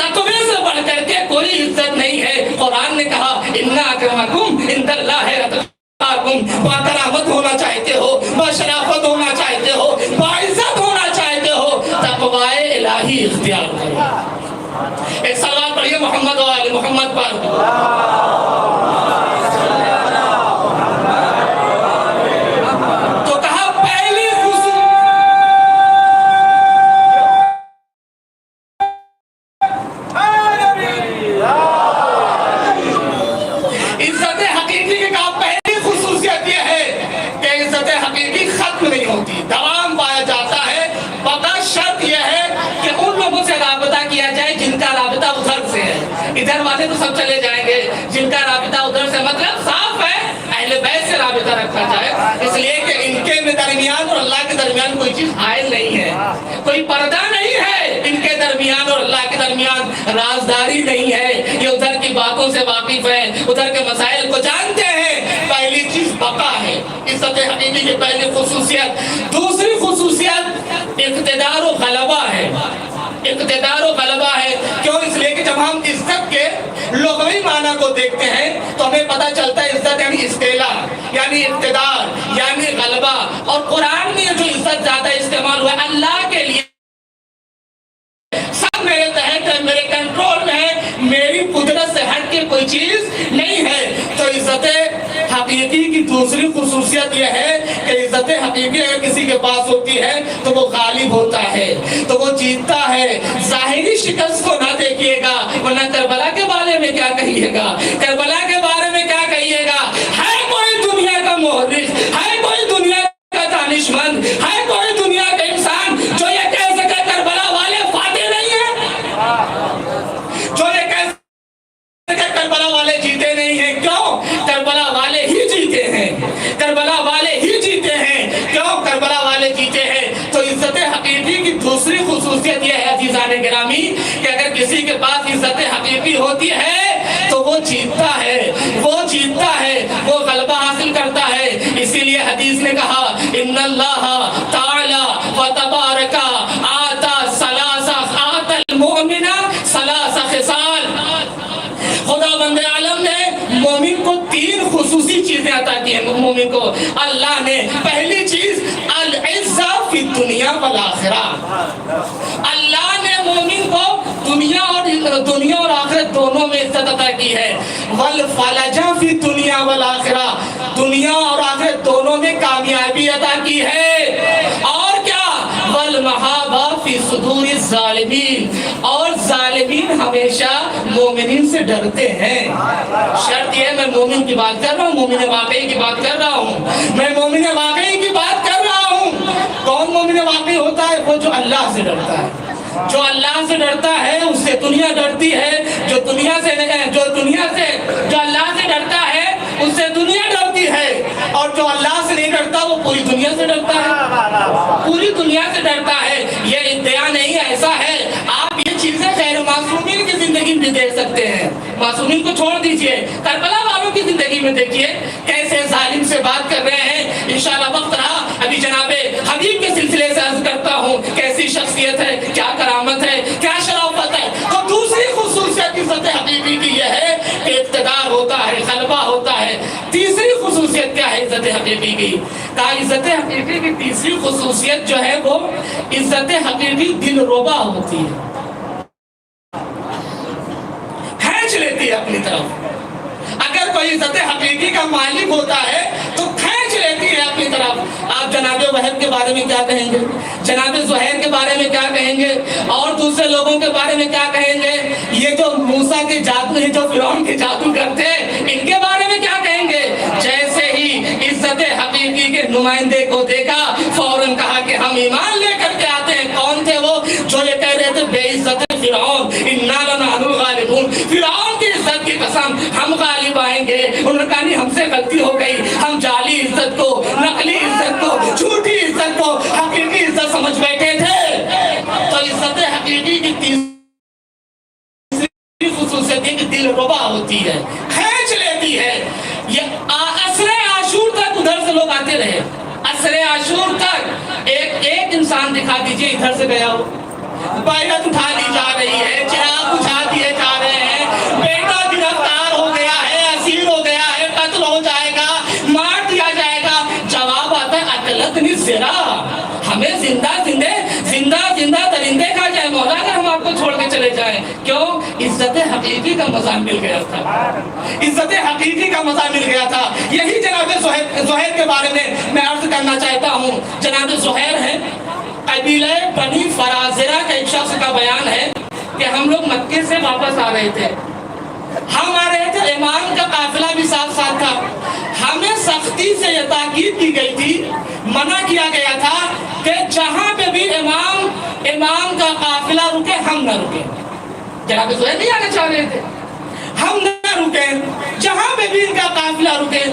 S1: تقوی سے بڑھ کر کے کوئی عزت نہیں ہے. قرآن نے کہا ان اکرمکم عند اللہ اتقاکم. باکرامت ہونا چاہتے ہو، بشرافت ہونا چاہتے ہو، باعزت ہونا چاہتے ہو، تقوی الہی اختیار کرو. ایک سلوات پڑھیے محمد و آل محمد پر. تو کہا پہلی عزت حقیقی کی کہا پہلی خصوصیت یہ ہے کہ عزت حقیقی ختم نہیں ہوتی، دوام پایا جاتا ہے. فقط شرط یہ ہے کہ ان لوگوں سے رابطہ کیا جائے جن کا رابطہ ادھر سے ہے. ادھر والے تو سب چلے جائیں گے، جن کا رابطہ ادھر سے مطلب صاف ہے، اہل بیت سے رابطہ رکھا جائے. اس لیے کہ ان کے درمیان اور اللہ کے درمیان کوئی چیز حائل نہیں ہے، کوئی پردہ نہیں ہے ان کے درمیان اور اللہ کے درمیان، رازداری نہیں ہے. یہ ادھر کی باتوں سے واقف ہے، ادھر کے مسائل کو جانتے ہیں. پہلی چیز بقا ہے، عزت حقیقی کی پہلی خصوصیت. دوسری خصوصیت اقتدار و غلبہ ہے. اقتدار و غلبہ ہے. کیوں؟ اس لیے کہ جب ہم عزت کے لغوی معنی کو دیکھتے ہیں تو ہمیں پتہ چلتا ہے عزت یعنی استعلاء، یعنی اقتدار، یعنی غلبہ. اور قرآن میں جو عزت زیادہ استعمال ہوا ہے اللہ کے لیے، سب میرے تحت ہے، میرے کنٹرول میں ہے، میری قدرت سے ہٹ کے کوئی چیز نہیں ہے. تو عزت حقیقی کی دوسری خصوصیت یہ ہے کہ عزت حقیقی اگر کسی کے پاس ہوتی ہے تو وہ غالب ہوتا ہے، تو وہ جیتتا ہے. ظاہری شکست کو نہ دیکھیے گا، ورنہ کربلا کے بارے میں کیا کہیے گا، کربلا کے بارے میں کیا کہیے گا. ہے کوئی دنیا کا مورخ، ہے کوئی دنیا کا دانشمند، ہے کوئی دنیا کا انسان جو یہ کہہ سکے کربلا والے فاتح نہیں ہیں، جو یہ کہہ حدیث نے کہا ان اللہ تعالی و تبارک آتا المؤمن ثلاث خصال، خدا بند عالم نے مومن کو 3 خصوصی چیزیں عطا کی ہیں مومن کو۔ اللہ نے پہلی چیز العزہ فی الدنیا والآخرہ، اللہ نے مومن کو دنیا اور آخرت دونوں میں عزت عطا کی ہے۔ والفلجہ فی الدنیا والآخرہ، دنیا اور آخرت دونوں میں کامیابی عطا کی ہے۔ اور کیا؟ والمحابہ فی صدور الظالمین، اور ظالمین ہمیشہ مومنین سے ڈرتے ہیں۔ شرط یہ ہے میں مومن کی بات کر رہا ہوں، مومن واقعی کی بات کر رہا ہوں، میں مومن واقعی کی بات کر رہا ہوں۔ کون مومن واقعی ہوتا ہے؟ وہ جو اللہ سے ڈرتا ہے۔ جو اللہ سے ڈرتا ہے اس سے دنیا ڈرتی ہے، جو اللہ سے ڈرتا ہے اس سے دنیا ڈرتی ہے، اور جو اللہ سے نہیں ڈرتا وہ پوری دنیا سے ڈرتا ہے، پوری دنیا سے ڈرتا ہے۔ یہ ادعا نہیں ایسا ہے، آپ یہ چیزیں غیر معصومین کی زندگی میں دیکھ سکتے ہیں۔ معصومین کو چھوڑ دیجئے، کربلا والوں کی زندگی میں دیکھیے کیسے ظالم سے بات کر رہے ہیں۔ انشاءاللہ وقت رہا ابھی جناب حبیب کے سلسلے سے عرض کرتا ہوں، کیسی شخصیت ہے، کیا کرامت ہے، کیا شرافت ہے۔ تو دوسری خصوصیت عزت حبیبی کی یہ ہے کہ اقتدار ہوتا ہے، غلبہ ہوتا ہے۔ تیسری خصوصیت کیا ہے عزت حبیبی کی؟ کہا عزت حبیبی کی تیسری خصوصیت جو ہے وہ عزت حبیبی دل ربا ہوتی ہے، کھینچ لیتی ہے اپنی طرف۔ اگر کوئی عزت حقیقی کا مالک ہوتا ہے تو کھینچ لیتی ہے اپنی طرف۔ آپ جناب وہب کے بارے میں کیا کہیں گے؟ جناب زہیر کے بارے میں کیا کہیں گے؟ اور دوسرے لوگوں کے بارے میں کیا کہیں گے؟ یہ جو موسیٰ کے جادو ہیں، جو فرعون کے جادوگر تھے، ان کے بارے میں کیا کہیں گے؟ جیسے ہی عزت حقیقی کے نمائندے کو دیکھا فوراً کہا کہ ہم ایمان لے کر کے آتے ہیں۔ کون تھے وہ جو یہ کہہ رہے تھے بے عزت فرعون، انا لنحن الغالبون، فرعون کی عزت کی قسم ہم غالب آئیں گے۔ انہوں نے کہا نہیں ہم سے غلطی ہو گئی، ہم جعلی عزت کو، نقلی عزت کو، جھوٹی عزت کو حقیقی عزت سمجھ بیٹھے تھے۔ تو عزت حقیقی کی تیسری خصوصیت یہ کہ دل ربا ہوتی ہے، کھینچ لیتی ہے۔ یہ عصر عاشور تک ادھر سے لوگ آتے رہے، عصر عاشور تک ایک انسان دکھا دیجئے ادھر سے گیا ہو، بیعت اٹھا دی جا رہی ہے، چراغ بجھا دیے جا رہے ہیں، بیٹا گرفتار ہو گیا ہے، اسیر ہو گیا ہے، قتل ہو جائے گا، مار دیا جائے گا۔ جواب آتا ہے اکلتنی الذرا، ہمیں زندہ درندے کھا جائے مولا اگر ہم آپ کو چھوڑ کے چلے جائیں۔ کیوں؟ عزت حقیقی کا مزہ مل گیا تھا، عزت حقیقی کا مزہ مل گیا تھا۔ یہی جناب زہیر کے بارے میں عرض کرنا چاہتا ہوں۔ جناب زہیر ہے قبیلہ بنی فرازرہ کا ایک شخص کا بیان ہے کہ ہم لوگ مکے سے واپس آ رہے تھے، ہم آ رہے تھے، امام کا قافلہ بھی ساتھ ساتھ تھا۔ ہمیں سختی سے یہ تاکید کی گئی تھی، منع کیا گیا تھا کہ جہاں پہ بھی امام کا قافلہ رکے ہم نہ رکیں۔ جناب زہیر نہیں آنا چاہ رہے تھے، ہم نہ رکیں، جہاں پہ بھی ان کا قافلہ رکے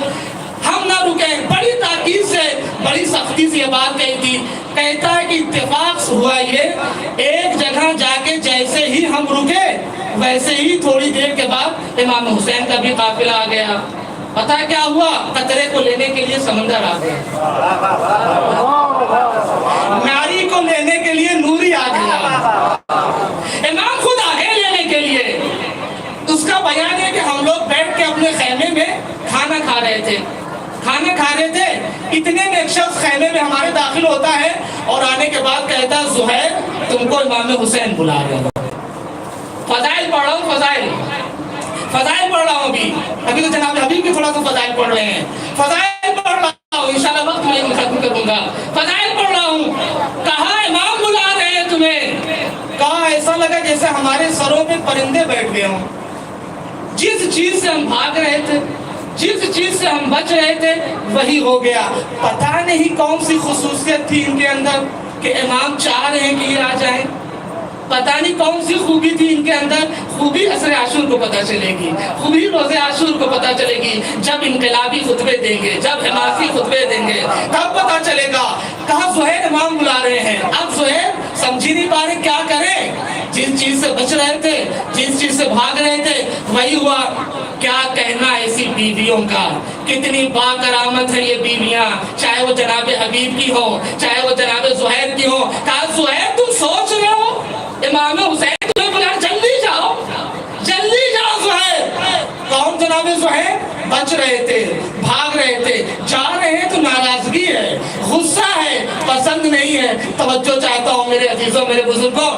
S1: ہم نہ رکیں۔ بڑی تاکید سے، بڑی سختی سے یہ بات کہی تھی۔ کہتا ہے کہ اتفاق ہوا یہ، ایک جگہ جا کے جیسے ہی ہم رکے ویسے ہی تھوڑی دیر کے بعد امام حسین کا بھی قافلہ آ گیا۔ پتہ ہے کیا ہوا؟ قطرے کو لینے کے لیے سمندر آ گیا، ناری کو لینے کے لیے نوری آ گیا، امام خود آگے لینے کے لیے۔ اس کا بیان ہے کہ ہم لوگ بیٹھ کے اپنے خیمے میں کھانا کھا رہے تھے، اتنے میں ایک شخص خیمے میں ہمارے داخل ہوتا ہے اور آنے کے بعد کہتا ہے زہیر تم کو امام حسین بلا رہے ہیں۔ فضائل پڑھ رہا ہوں، فضائل پڑھ رہا ہوں، ابھی تو جناب حبیب کی تھوڑا سا فضائل پڑھ رہے ہیں، فضائل پڑھ رہا ہوں، انشاءاللہ وقت میں ختم کروں گا۔ فضائل پڑھ رہا ہوں، کہا امام بلا رہے ہیں تمہیں، کہا ایسا لگا جیسے ہمارے سروں پہ پرندے بیٹھ گئے ہوں۔ جس چیز سے ہم بھاگ رہے تھے، جس چیز سے ہم بچ رہے تھے وہی ہو گیا۔ پتہ نہیں کون سی خصوصیت تھی ان کے اندر کہ امام چاہ رہے ہیں کہ یہ آ جائیں، پتہ نہیں کون سی خوبی تھی ان کے اندر۔ خوبی عصر عاشور کو پتہ چلے گی، خوبی روزے عاشور کو پتہ چلے گی، جب انقلابی خطبے دیں گے، جب حماسی خطبے دیں گے تب پتہ چلے گا۔ کہا زہیر امام بلا رہے ہیں، اب زہیر سمجھی نہیں پا رہے کیا کریں، جس چیز سے بچ رہے تھے، جس چیز سے بھاگ رہے تھے وہی ہوا۔ کیا کہنا کرنا ایسی بیویوں کا. کتنی باکرامت ہے یہ بیویاں, چاہے وہ جناب حبیب کی ہو, چاہے وہ جناب زہیر کی ہو. کہا زہیر تم سوچ رہے ہو امام حسین تمہیں بلا, جلدی جاؤ جلدی جاؤ زہیر. کون جناب زہیر؟ بچ رہے تھے, بھاگ رہے تھے, جا رہے ہیں تو ناراضگی ہے, غصہ ہے, پسند نہیں ہے. توجہ چاہتا ہوں میرے عزیزوں, میرے بزرگوں.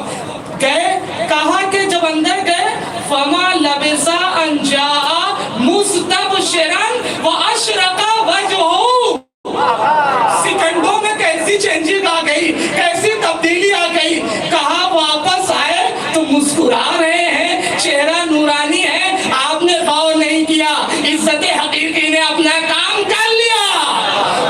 S1: گئے, کہا کہ جب اندر گئے فما لبسا ان جاء مستبشرا واشرق وجهه. سیکنڈوں میں کیسی چینجنگ آ گئی, کیسی تبدیلی آ گئی. کہا واپس آئے تو مسکرا رہے ہیں, چہرہ نورانی ہے. آپ نے غور نہیں کیا, عزت حقیقی نے اپنا کام کر لیا,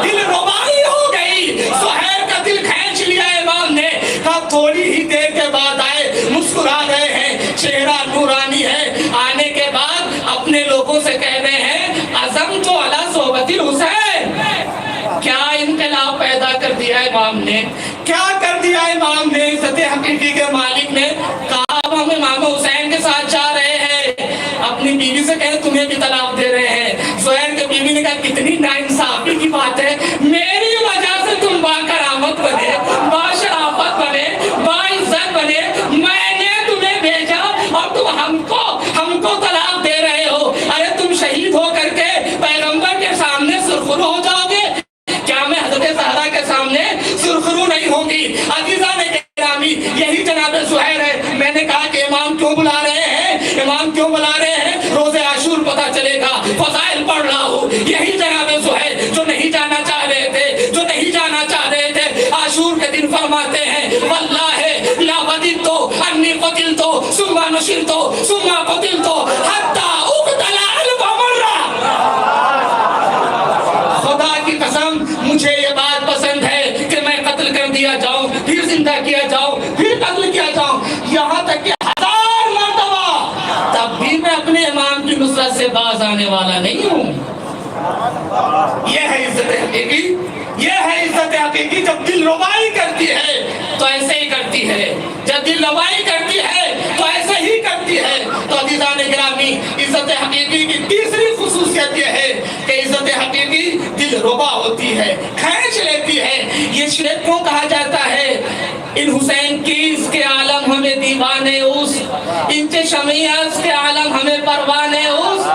S1: دل ربائی ہو گئی, زہیر کا دل کھینچ لیا امام نے. کہا تھوڑی ہی دیر کے بعد آئے, مسکرا رہے ہیں, چہرہ نورانی ہے. آنے کے بعد اپنے لوگوں سے کہہ رہے ہیں عزمت علی صحبت الحسین. کیا انقلاب پیدا کر دیا امام نے, کیا کر دیا امام نے, عزت حقیقی کے مالک نے. کہا اب ہم امام حسین کے ساتھ جا رہے ہیں. اپنی بیوی سے کہے تمہیں بھی طلاق دے رہے ہیں. زہیر کی بیوی نے کہا کتنی ناانصافی کی بات ہے, میری وجہ سے تم باکرامت بنے, باشرافت بنے, باعزت بنے, میں نے تمہیں بھیجا اور تم ہم کو طلاق دے رہے ہو. ارے تم شہید ہو کر کے پیغمبر کے سامنے سرخرو ہو جاؤ گے, کیا میں حضرت زہرا کے سامنے سرخرو نہیں ہوں گی؟ عزیزان گرامی, یہی جناب زہیر ہے. میں نے کہا کہ امام کیوں بلا رہے ہیں, امام کیوں بلا رہے ہیں, روز عاشور پتہ چلے گا, فضائل پڑھ رہا ہوں. یہی جناب زہیر جو نہیں جانا چاہ رہے تھے, جو نہیں جانا چاہ رہے تھے, عاشور کے دن فرماتے ہیں واللہ لا وددت انی قتلت ثم نشرت ثم قتلت حتی اقتل الف مرہ. خدا کی قسم مجھے یہ بات پسند ہے کہ میں قتل کر دیا جاؤں, پھر زندہ کیا جاؤں, پھر قتل کیا جاؤں, یہاں تک کہ 1000 مرتبہ, تب بھی میں اپنے امام کی نصرت سے باز آنے والا نہیں ہوں. یہ ہے عزت حقیقی, یہ ہے عزت حقیقی. جب دل ربائی کرتی ہے تو ایسے ہی کرتی ہے, جب دل ربائی کرتی ہے تو ایسے ہی کرتی ہے. تو عزیزان گرامی, عزت حقیقی کی تیسری خصوصیت یہ ہے کہ عزت حقیقی دل ربا ہوتی ہے, کھینچ لیتی ہے. یہ شعر کیوں کہا جاتا ہے, ان حسین کیس کے عالم ہمیں دیوانے اس, ان کے شمیعز کے عالم ہمیں پروانے اس.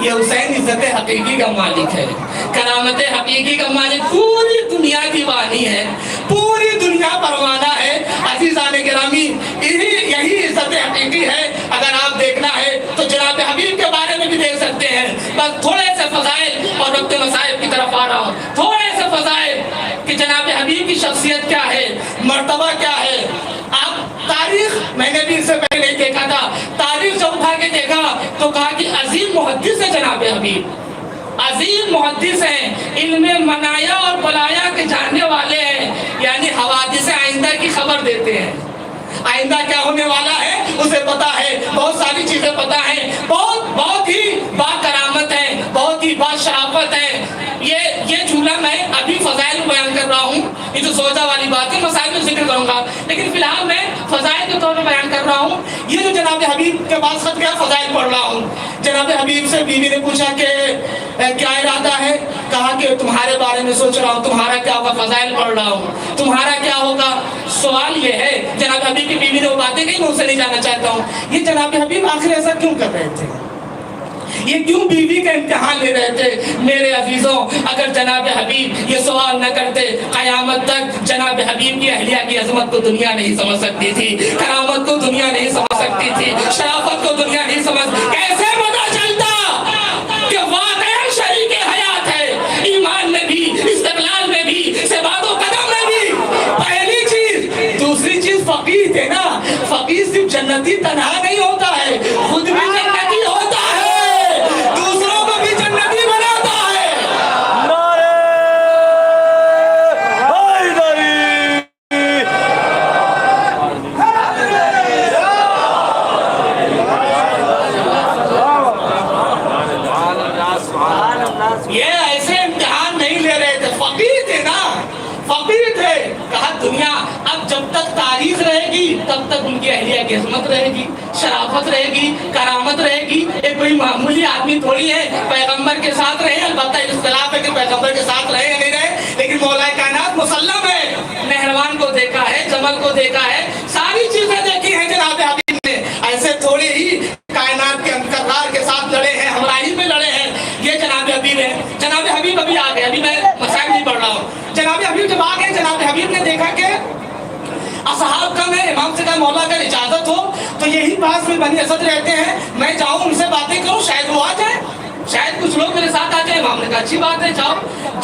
S1: یہ حسین عزت حقیقی کا مالک ہے, کرامت حقیقی کا مالک. پوری دنیا دیوانی ہے, پوری دنیا پروانہ ہے. عزیزان گرامی, یہی عزت حقیقی ہے. اگر آپ دیکھنا ہے تو جناب حبیب کے بارے میں بھی دیکھ سکتے ہیں. بس تھوڑے سے فضائل اور وقت مصائب کی طرف آ رہا ہوں. تھوڑے سے فضائل کہ جناب حبیب کی شخصیت کیا ہے, مرتبہ کیا ہے. آپ تاریخ, میں نے بھی اس سے پہلے نہیں دیکھا تھا, تاریخ جب اٹھا کے دیکھا تو کہا کہ عظیم محدث ہے جناب حبیب, عظیم محدث ہیں, علم منایا اور بلایا کے جاننے والے ہیں. یعنی حوادث آئندہ کی خبر دیتے ہیں, آئندہ کیا ہونے والا ہے اسے پتا ہے, بہت ساری چیزیں پتا ہیں, بہت ہی باکرامت ہے, بہت ہی باشرافت ہے. یہ جملہ میں ابھی فضائل بیان کر رہا ہوں, یہ جو سوچا والی بات ہے مسائل میں ذکر کروں گا, لیکن فی الحال میں فضائل کے طور پر بیان کر رہا ہوں. یہ جو جناب حبیب کے پاس خط گیا, فضائل پڑھ رہا ہوں. جناب حبیب سے بیوی نے پوچھا کہ کیا ارادہ ہے, کہا کہ تمہارے بارے میں سوچ رہا ہوں, تمہارا کیا ہوگا, فضائل پڑھ رہا ہوں, تمہارا کیا ہوگا. سوال یہ ہے, جناب حبیب کی بیوی نے وہ باتیں کہیں, میں اسے نہیں جانا چاہتا ہوں. یہ جناب حبیب آخر ایسا کیوں کر رہے تھے, یہ کیوں بیوی کا امتحان لے رہے تھے؟ میرے عزیزوں, اگر جناب حبیب یہ سوال نہ کرتے, قیامت تک جناب حبیب کی اہلیہ کی عظمت کو دنیا نہیں سمجھ سکتی تھی, کرامت کو دنیا نہیں سمجھ سکتی تھی, شرافت کو دنیا نہیں سمجھ. کیسے پتا چلتا کہ واقعی شریک حیات ہے, ایمان میں بھی, استقلال میں بھی, ثبات و قدم میں بھی. پہلی چیز. دوسری چیز فقیر تھے نا, فقیر صرف جنتی تنہا نہیں ہوتا ہے, خود بھی جنتی ہوتا ہے, دوسروں کو بھی جنتی بناتا ہے. یہ ایسے امتحان نہیں لے رہے تھے, فقیر تھے نا, فقیر تھے. کہا دنیا اب جب تک تاریخ رہے گی تب تک ان کی اہلیہ کی عظمت رہے گی، شرافت رہے گی، کرامت رہے گی۔ ایک کوئی معمولی آدمی تھوڑی ہے، پیغمبر کے ساتھ رہے، البتہ اختلاف ہے کہ پیغمبر کے ساتھ رہے یا نہیں رہے، لیکن مولا کائنات مسلم ہے، نہروان کو دیکھا ہے، جمل کو دیکھا ہے، ساری چیزیں دیکھی ہیں جناب حبیب نے۔ ایسے تھوڑی ہی کائنات کے کردار کے ساتھ لڑے ہیں، ہمراہی میں لڑے ہیں، یہ جناب حبیب ہے۔ جناب حبیب ابھی آ گئے، ابھی میں مسائل نہیں پڑھ رہا ہوں۔ جناب حبیب جب آ گئے، جناب حبیب نے دیکھا کہ اصحاب کم ہے، امام سے کہا مولا اگر اجازت ہو تو یہی پاس میں بنی اسد رہتے ہیں، میں جاؤں ان سے باتیں کروں، شاید وہ آ جائیں، شاید کچھ لوگ میرے ساتھ آ جائیں۔ امام نے کہا اچھی بات ہے، جاؤ۔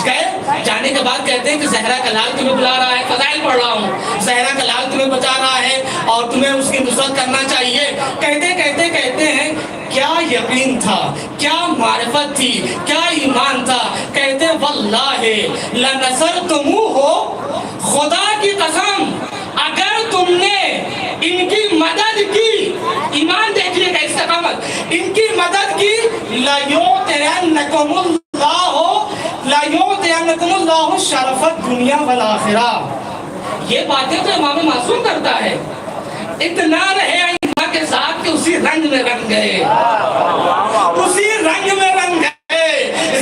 S1: گئے، جانے کے بعد کہتے ہیں کہ زہرا کا لال تمہیں بلا رہا ہے، فضائل پڑھ رہا ہوں، زہرا کا لال تمہیں بچا رہا ہے اور تمہیں اس کی نصرت کرنا چاہیے۔ کہتے ہیں کیا یقین تھا، کیا معرفت تھی، کیا ایمان تھا۔ کہتے ہیں واللہ لنصرتموہ، خدا کی قسم اگر تم نے ان کی مدد کی، ایمان دیکھیے کہ استقامت، ان کی مدد کی، لَيُعْطِيَنَّكُمُ اللَّهُ شَرَفَ الدُّنْيَا وَالْآخِرَةِ۔ یہ باتیں تو امام معصوم کرتا ہے۔ اتنا رہے ائمہ کے ساتھ کہ اسی رنگ میں رنگ گئے، اسی رنگ میں رنگ گئے،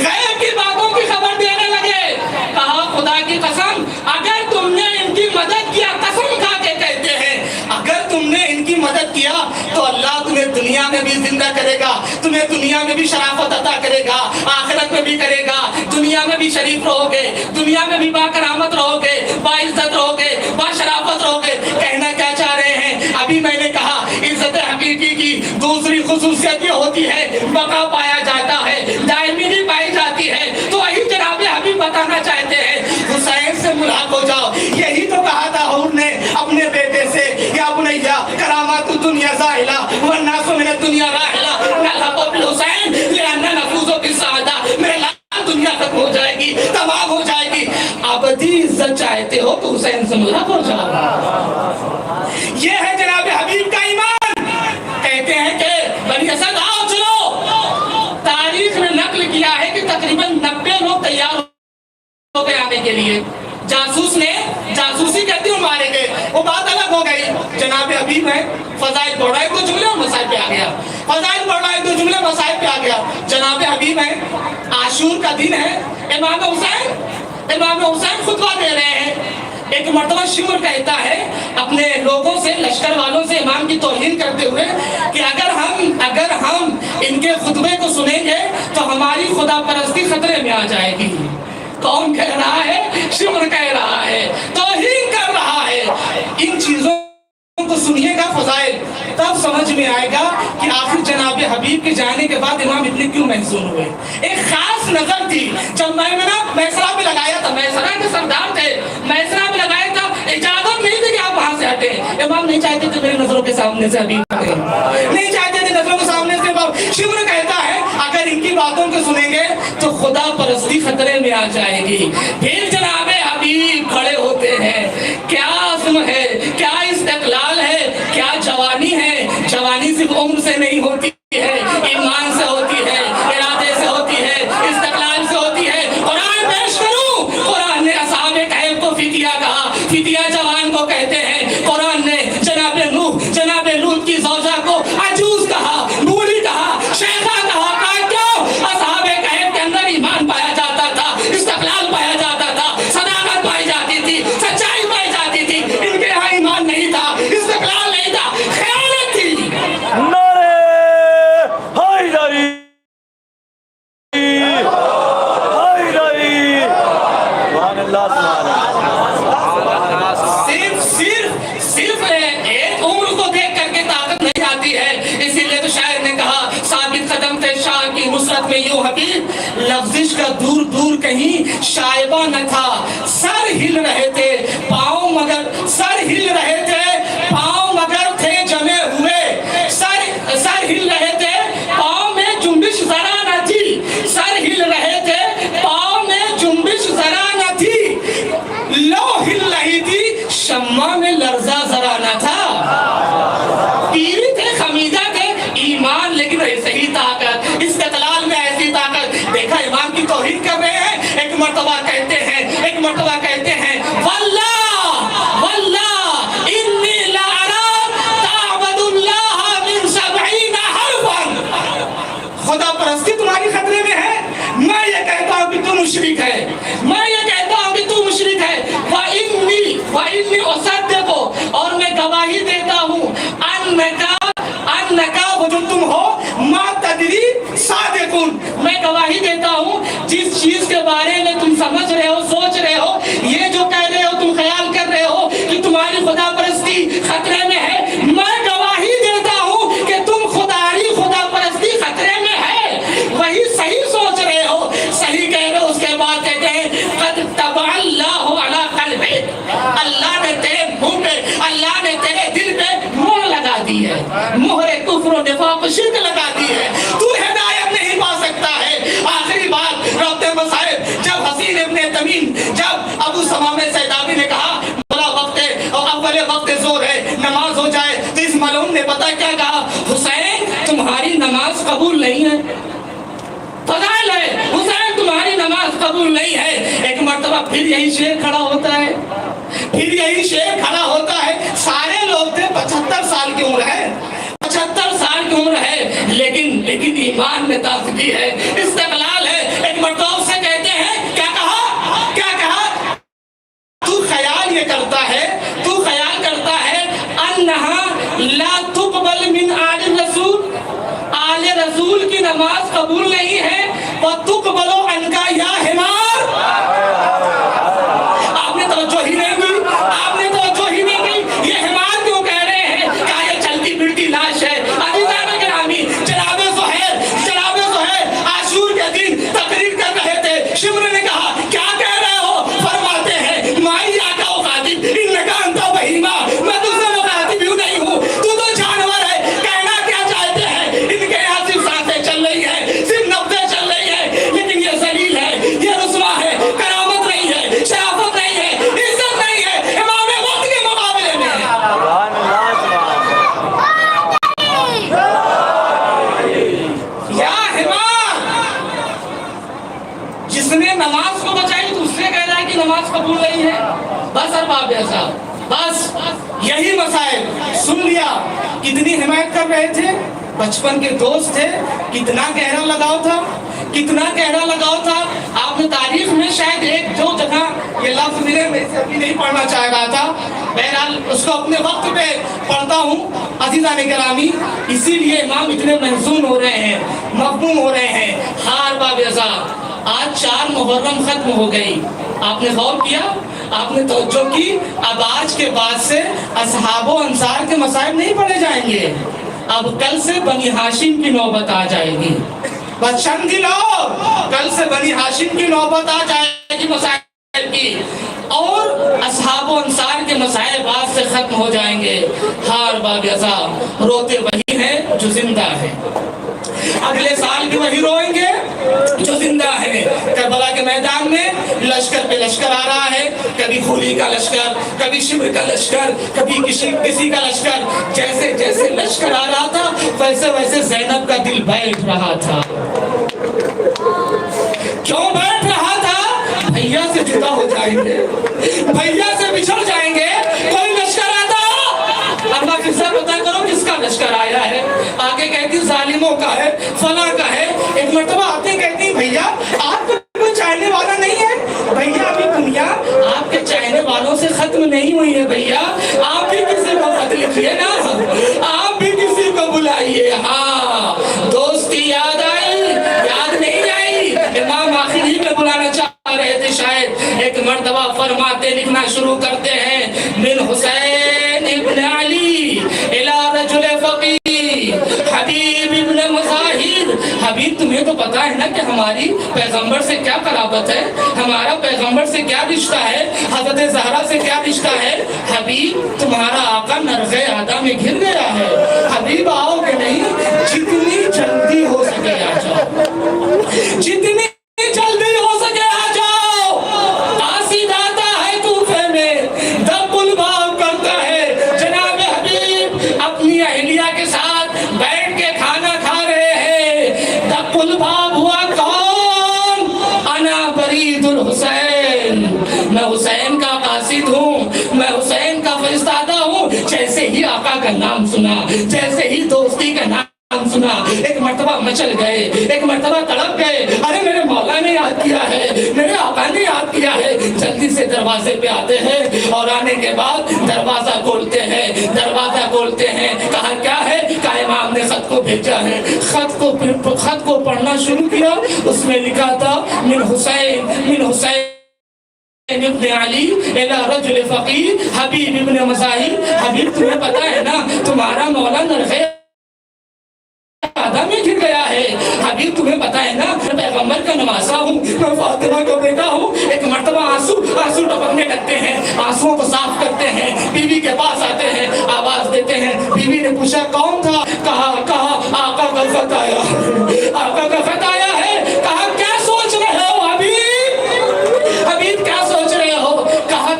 S1: غیب کی باتوں کی خبر دینے لگے۔ کہا خدا کی قسم اگر تم نے ان کی مدد کیا، قسم کھا کے کہتے ہیں اگر تم نے ان کی مدد کیا تو اللہ تمہیں دنیا میں بھی زندہ کرے گا، تمہیں دنیا میں بھی شرافت عطا کرے گا، آخرت میں بھی کرے گا، دنیا میں بھی شریف رہو گے، دنیا میں بھی با کرامت رہو گے، با عزت رہو گے، با شرافت رہو گے۔ کہنا کیا چاہ رہے ہیں؟ ابھی میں نے کہا عزت حقیقی کی دوسری خصوصیت یہ ہوتی ہے بقا پایا جاتا ہے، دائمی پائی جاتی ہے۔ تو وہی جناب حبیب بتانا چاہتے ہیں حسین سے ملحق ہو جاؤ۔ یہی تو کہا تھا حور نے اپنے بیٹے سے، یا بنیا کرامات الدنیا زائلہ والناس من الدنیا راحلہ نلحق بالحسین لأن نفوز بالسعادہ۔ میرے لال دنیا ختم ہو جائے گی، تمام ہو جائے گی، ابدی عزت چاہتے ہو تو حسین سے ملحق ہو جاؤ۔ یہ ہے جناب حبیب کا ایمان۔ کہتے ہیں کہ بنی اسد آؤ چلو۔ تاریخ نے نقل کیا ہے کہ تقریباً 90 لوگ تیار ہو گئے آنے کے لیے۔ جاسوس نے جاسوسی کرتی ہوں مارے گئے، وہ بات الگ ہو گئی۔ جناب حبیب ہے، فضائل پڑھ رہا ہے، دو جملے اور مسائل پہ آ گیا، فضائل پڑھ رہا ہے، دو جملے مسائل پہ آ گیا۔ جناب حبیب ہے، عاشور کا دن ہے، امام حسین خطبہ دے رہے ہیں۔ ایک مرتبہ شمر کہتا ہے اپنے لوگوں سے، لشکر والوں سے امام کی توہین کرتے ہوئے کہ اگر ہم ان کے خطبے کو سنیں گے تو ہماری خدا پرستی خطرے میں آ جائے گی۔ کون کہہ رہا ہے؟ شمر کہہ رہا ہے، توہین کر رہا ہے۔ ان چیزوں کو سنیے گا فضائل، تب سمجھ میں آئے گا کہ آخر جناب حبیب کے جانے کے بعد امام اتنے کیوں محزون ہوئے۔ ایک خاص نظر تھی جب میں نے نا میسرا پہ لگایا تھا، میسرا کے سردار تھے، میسرا پہ لگایا تھا، اجازت نہیں تھی کہ آپ وہاں سے ہٹیں۔ امام نہیں چاہتے تھے میری نظروں کے سامنے سے حبیب ہٹے، نہیں چاہتے تھے نظروں کے سامنے سے۔ شمر کہتا ہے اگر ان کی باتوں کو سنیں گے تو خدا پرستی خطرے میں آ جائے گی۔ پھر جناب حبیب کھڑے ہوتے ہیں، کیا عزم ہے، کیا استقلال ہے، کیا جوانی ہے۔ جوانی صرف عمر سے نہیں ہوتی ہے، ایمان سے ہوتی ہے، ارادے سے ہوتی ہے، استقلال سے ہوتی ہے۔ قرآن پیش کروں، قرآن نے اصحاب کہف کو فتیہ کہا، فتیہ جوان کو کہتے ہیں۔ قرآن نے جناب نوح، جناب لوط کی زوجہ کو عجوز کہا، بوڑھی کہا، شیخہ کہا۔ کیوں؟ اصحاب کہف کے اندر ایمان پایا جاتا تھا، استقلال پایا جاتا تھا، صداقت پائی جاتی تھی، سچائی پائی جاتی تھی۔ ان کے یہاں ایمان نہیں تھا، استقلال نہیں تھا، خیانت تھی۔ صرف ایک عمر کو دیکھ کر کے طاقت نہیں آتی ہے۔ اسی لیے تو شاعر نے کہا ثابت قدم تھے شاہ کی نصرت میں یوں حبیب، لفظش کا دور دور کہیں شائبہ نہ تھا، سر ہل رہے تھے پاؤں مگر، سر ہل رہے تھے پاؤں مگر تھے جمے ہوئے، سر ہل رہے تھے پاؤں میں جنبش ذرا نہ تھی، سر ہل رہے تھے پاؤں میں جنبش ذرا نہ تھی، لو ہل رہی تھی شمع میں لرزہ ذرا نہ تھا۔ پیری تھے، خمیدہ تھے، ایمان لیکن ایسے ہی طاقت، استقلال میں ایسی طاقت۔ دیکھا امام کی توہین کر رہے ہیں، ایک مرتبہ کہتے ہیں واللہ واللہ ان
S2: میں یہ کہتا ہوں کہ تو مشرک ہے. وَإِنِّي أُصَدِّقُ اور میں گواہی دیتا ہوں انکا وہ جو تم ہو ما تدری صادقون میں گواہی دیتا ہوں جس چیز کے بارے میں تم سمجھ رہے ہو سوچ رہے ہو یہ جو کہہ رہے ہو تم خیال کر رہے ہو کہ تمہاری خدا پرستی خطرے میں ہے میں گواہی دیتا ہوں کہ تم خدا پرستی خطرے میں ہے وہی صحیح سوچ رہے ہو صحیح کہہ رہے ہو. اس کے بعد کہتے ہیں قد طبع اللہ علی قلبک اللہ نے تیرے منہ پہ اللہ نے تیرے دل پہ مہر لگا دی ہے مہر کفر و نفاق و شرک لگا دی ہے تو ہدایت نہیں پا سکتا ہے. آخری بات ربط مسائب جب حسین ابن تمیم جب ابو ثمامہ سیدابی نے کہا بڑا وقت ہے اور اول وقت زور ہے نماز ہو جائے تو اس ملعون نے پتہ کیا کہا حسین تمہاری نماز قبول نہیں ہے فضائل ہے حسین تمہاری نماز قبول نہیں ہے. ایک مرتبہ پھر یہی شیر کھڑا ہوتا ہے پھر یہی شیر کھڑا ہوتا ہے. سارے لوگ تھے 75 سال کی عمر ہے 75 سال کی عمر ہے لیکن ایمان میں تازگی ہے استقلال ہے. ایک مرتبہ سے کہتے ہیں کیا کہا تو خیال یہ کرتا ہے انہا لا تقبل من آل رسول آل رسول کی نماز قبول نہیں ہے وَتُقْبَلُ عَنْكَ یا حمار. آپ نے توجہ ہی نہیں کی یہ حمار کیوں کہہ رہے ہیں کیا یہ چلتی پھرتی لاش ہے. عزیزان گرامی جناب زہیر عاشور کے دن تقریر کر رہے تھے شمر نے کہا کیا کہہ رہے ہو فرماتے ہیں مائی آقا و خاطب انکا انتا بہیما میں تجھ سے مخاطب ہوں نہیں ہوں تو جانور ہے. کہنا کیا چاہتے ہیں ان کے یہاں صرف سانسیں چل رہی ہے صرف نبضیں چل رہی ہے لیکن یہ ذلیل ہے یہ رسوا ہے کرامت نہیں ہے شرافت نہیں ہے عزت نہیں ہے امام وقت کے مقابلے میں. یا حمار جس نے نماز کو بچائی تو اس سے کہہ رہا ہے کہ نماز قبول نہیں ہے. بس ارباب ایسا بس یہی مسائل سن لیا. کتنی حمایت کر رہے تھے بچپن کے دوست تھے کتنا گہرا لگاؤ تھا. آپ نے تاریخ میں شاید ایک دو جگہ یہ لفظ ملے میں اسے ابھی نہیں پڑھنا چاہ رہا تھا بہرحال اس کو اپنے وقت پہ پڑھتا ہوں. عزیزان گرامی اسی لیے امام اتنے محزون ہو رہے ہیں مغموم ہو رہے ہیں. ہار باب ازا آج 4 محرم ختم ہو گئی. آپ نے غور کیا آپ نے توجہ کی اب آج کے بعد سے اصحاب و انصار کے مسائل نہیں پڑھے جائیں گے. اب کل سے بنی ہاشم کی نوبت آ جائے گی. بس چند دنوں کل سے بنی ہاشم کی نوبت آ جائے گی مسائل کی اور اصحاب و انصار کے مسائل بعد سے ختم ہو جائیں گے. ہار باب ازا روتے وہی ہیں جو زندہ ہیں اگلے سال بھی وہی روئیں گے جو زندہ ہے. کربلا کے میدان میں لشکر پہ لشکر آ رہا ہے کبھی خولی کا لشکر کبھی شبر کا لشکر کبھی کسی کا لشکر. جیسے جیسے لشکر آ رہا تھا ویسے ویسے زینب کا دل بیٹھ رہا تھا. کیوں بیٹھ رہا تھا بھیا سے جدا ہو جائیں گے بھیا سے بچھڑ جائیں گے. کوئی لشکر آتا اللہ کس سے پتہ کرو کس کا لشکر آیا ہے. آگے کہتی ظالموں کا ہے فلاں کا ہے. ایک مرتبہ آتے کہتی بھیا آپ کو کوئی چاہنے والا نہیں ہے. بھیا ابھی دنیا آپ کے چاہنے والوں سے ختم نہیں ہوئی ہے. بھیا آپ بھی کسی کو خط لکھیے نا آپ بھی کسی کو بلائیے. ہاں دوستی یاد آئی یاد نہیں آئی. امام آخری میں بلانا چاہ رہے تھے شاید. ایک مرتبہ فرماتے لکھنا شروع کرتے ہیں من حسین ابن علی الى رجل فقیر حبیب ابن مظاہر. حبیب تمہیں تو پتا ہے نا کہ ہماری پیغمبر سے کیا قرابت ہے ہمارا پیغمبر سے کیا رشتہ ہے حضرت زہرا سے کیا رشتہ ہے. حبیب تمہارا آقا نرغے آدھا میں گھر گیا ہے. حبیب آؤ کہ نہیں جتنی جلدی ہو سکے آ جاؤ جتنی جلدی ہو سکے آ جاؤ. قاصد آتا ہے کوفے میں دب الباب کرتا ہے. جناب حبیب اپنی اہلیہ کے ساتھ بیٹھ کے کھانا کھا رہے ہیں. دب الباب ہوا کون انا برید الحسین میں حسین کا قاصد ہوں میں حسین کا فرستادہ ہوں. جیسے ہی آقا کا نام سنا جیسے ہی دوستی کا نام سنا ایک مرتبہ مچل گئے ایک مرتبہ تڑپ گئے. ارے میرے مولا نے یاد کیا ہے میرے آقا نے یاد آہستگی سے دروازے پہ آتے ہیں اور آنے کے بعد دروازہ کھولتے ہیں، دروازہ کھولتے ہیں، کہا کیا ہے؟ کہا امام نے خط کو بھیجا ہے۔ خط کو پڑھنا شروع کیا، اس میں لکھا تھا من حسین ابن علی الى رجل فقیر حبیب ابن مظاہر۔ حبیب تمہیں پتا ہے نا تمہارا مولا نرخے آدم میں گر گیا ہے۔ حبیب تمہیں پتا ہے نا پیغمبر کا نواسا ہوں، میں فاطمہ کا بیٹا ہوں۔ ایک مرتبہ آنسو ٹپکنے لگتے ہیں، آنسوؤں کو صاف کرتے ہیں، بیوی کے پاس آتے ہیں، آواز دیتے ہیں۔ بیوی نے پوچھا کون تھا؟ کہا آقا کا خط آیا، آقا کا خط آیا ہے۔ کہا کیا سوچ رہے ہو حبیب؟ حبیب کیا سوچ رہے ہو؟ کہا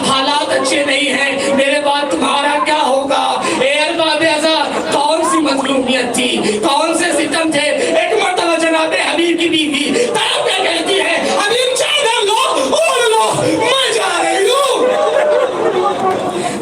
S2: حالات اچھے نہیں ہیں، میرے بعد تمہارا کیا ہوگا؟ اے ارباب اعزاز، کون سی مظلومیت تھی، کون سے ستم تھے؟ ایک مرتبہ جناب حبیب کی بیوی تڑپ کے کہتی ہے حبیب چادر لو، اوڑھ لو، میں جا رہی ہوں۔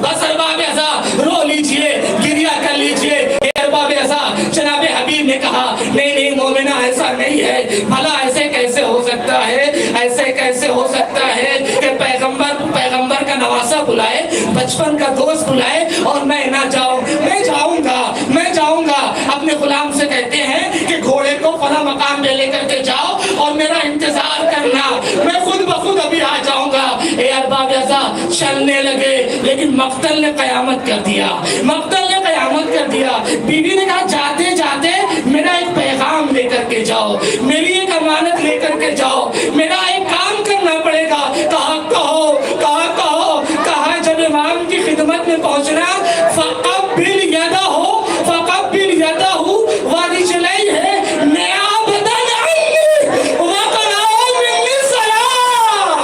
S2: بس ارباب اعزاز رو لیجئے، گریہ کر لیجئے۔ اے ارباب اعزاز، جناب حبیب نے کہا نہیں مومنہ ایسا نہیں ہے، بھلا ایسے کیسے ہو سکتا ہے، ایسے کیسے ہو سکتا ہے کہ پیغمبر کا نواسا بلائے، بچپن کا دوست بلائے اور میں نہ جاؤں؟ میں جاؤں گا۔ اپنے غلام سے کہتے ہیں کہ گھوڑے کو فلاں مقام پہ لے کر کے جاؤ اور میرا انتظار کرنا، میں خود بخود ابھی آ جاؤں گا۔ اے ارباب اعزاز چلنے لگے، لیکن مقتل نے قیامت کر دیا، بیوی نے کہا جاتے جاتے میرا ایک پیغام لے کر کے جاؤ، میری ایک امانت لے کر کے جاؤ، میرا ایک کام کرنا پڑے گا۔ کہا جب امام کی خدمت میں پہنچنا فقبل یدہ ورجلیہ نیابۃ عنی وقرأ منی السلام۔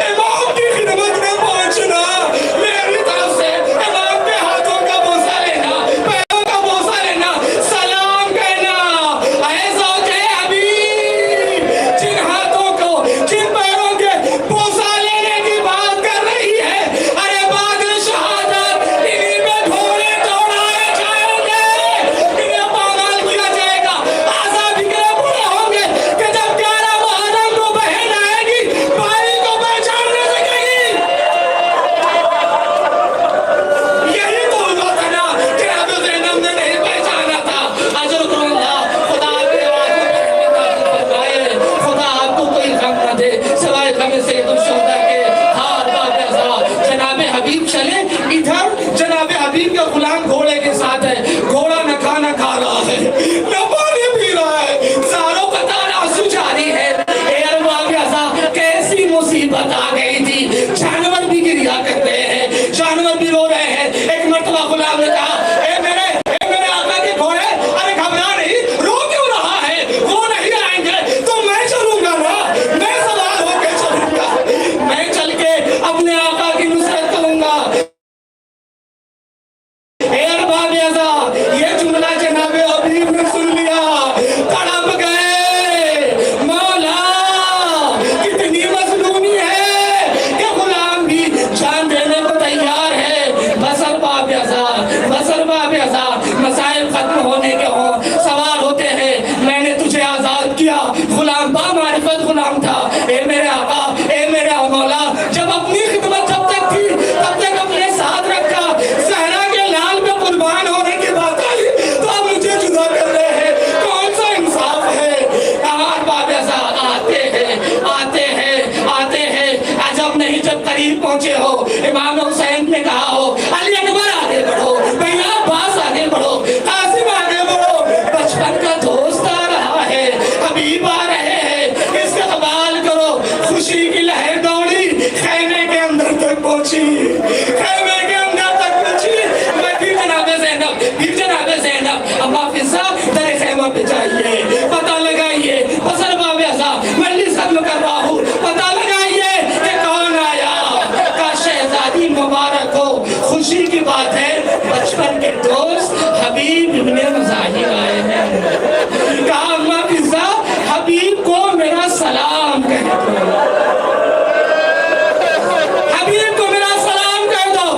S2: امام کی خدمت میں پہنچنا، میری طرف سے امام کے ہاتھوں کا بوسہ لینا، پیروں کا بوسہ لینا، سلام کہنا۔ اے زوجِ حبیب، جن ہاتھوں کو، جن پیروں کے بوسہ لینے کی بات کر رہی ہے، ارے بعد شہادت انہی میں گھوڑے دوڑائے جائیں گے، انہیں پامال کیا جائے گا، آزاد بکرے پورے ہوں گے کہ جب 11 محرم کو بہن آئے گی بھائی کو پہچان نہ سکے گی۔ یہی تو ہوا تھا نا کہ ابو زینب نے نہیں پہچانا تھا۔ اجرکم اللہ، خدا آپ کے آنکھوں پہ رحمت عطا فرمائے، خدا آپ کو کوئی غم نہ دے سوائے غم سید الشہداء کے۔ ہار باب اعزاز، جناب حبیب چلے، ادھر جناب حبیب کا غلام گھوڑے کے ساتھ ہے، گھوڑا نہ کھانا کھا رہا ہے، نہ پانی پی رہا ہے، زاروں قطار آنسو جاری ہے۔ اے ارباب اعزاز، کیسی مصیبت آ گئی تھی، جانور بھی گریہ کر رہے ہیں، جانور بھی رو رہے ہیں۔ ایک مرتبہ غلام نے کہا اے میرے آقا کے گھوڑے، ارے گھبرا نہیں، رو کیوں رہا ہے؟ وہ نہیں آئیں گے تو میں چلوں گا نا، میں سوار ہو کے چلوں گا، میں چل کے اپنے آقا کی نصرت کروں گا۔ اے ارباب اعزاز، یہ جملہ جناب حبیب نے سن لیا، تڑپ گئے، مولا کتنی مظلومی ہے کہ غلام بھی جان دینے کو تیار ہے۔ بس ارباب اعزاز، مسائل ختم ہونے کے ہوں، سوار ہوتے ہیں، میں نے تجھے آزاد کیا، غلام بامعرفت غلام تھا۔ اے میرے آقا، اے میرے مولا، جب اپنی خدمت جب تک تھی تب تک اپنے ساتھ رکھا، زہرا کے لال میں قربان ہونے کی بات آئی تو اب مجھے جدا کر رہے ہیں، کون سا انصاف ہے؟ ارباب اعزاز آتے ہیں، عجب نہیں جب قریب پہنچے ہو، امام حسین نے کہا ہو علی اکبر آگے بڑھو، بھیا عباس آگے بڑھو، قاسم آگے بڑھو، بچپن کا دوست آ رہا ہے، حبیب آ رہے ہیں، استقبال کرو۔ خوشی کی لہر دوڑی، خیمے کے اندر تک پہنچی، میں پھر جناب زینب اما فضا در خیمہ پہ جائیے، پتہ لگائیے، بس ارباب اعزاز مجلس ختم کر رہا ہوں، پتہ لگائیے کہ کون آیا، کا شہزادی مبارک ہو۔ خوشی کی بات ہے، بچپن کے دوست حبیب ابن مظاہر آئے ہیں۔ کہا اما فضا حبیب کو میرا سلام کہہ دو، حبیب کو میرا سلام کہہ دو۔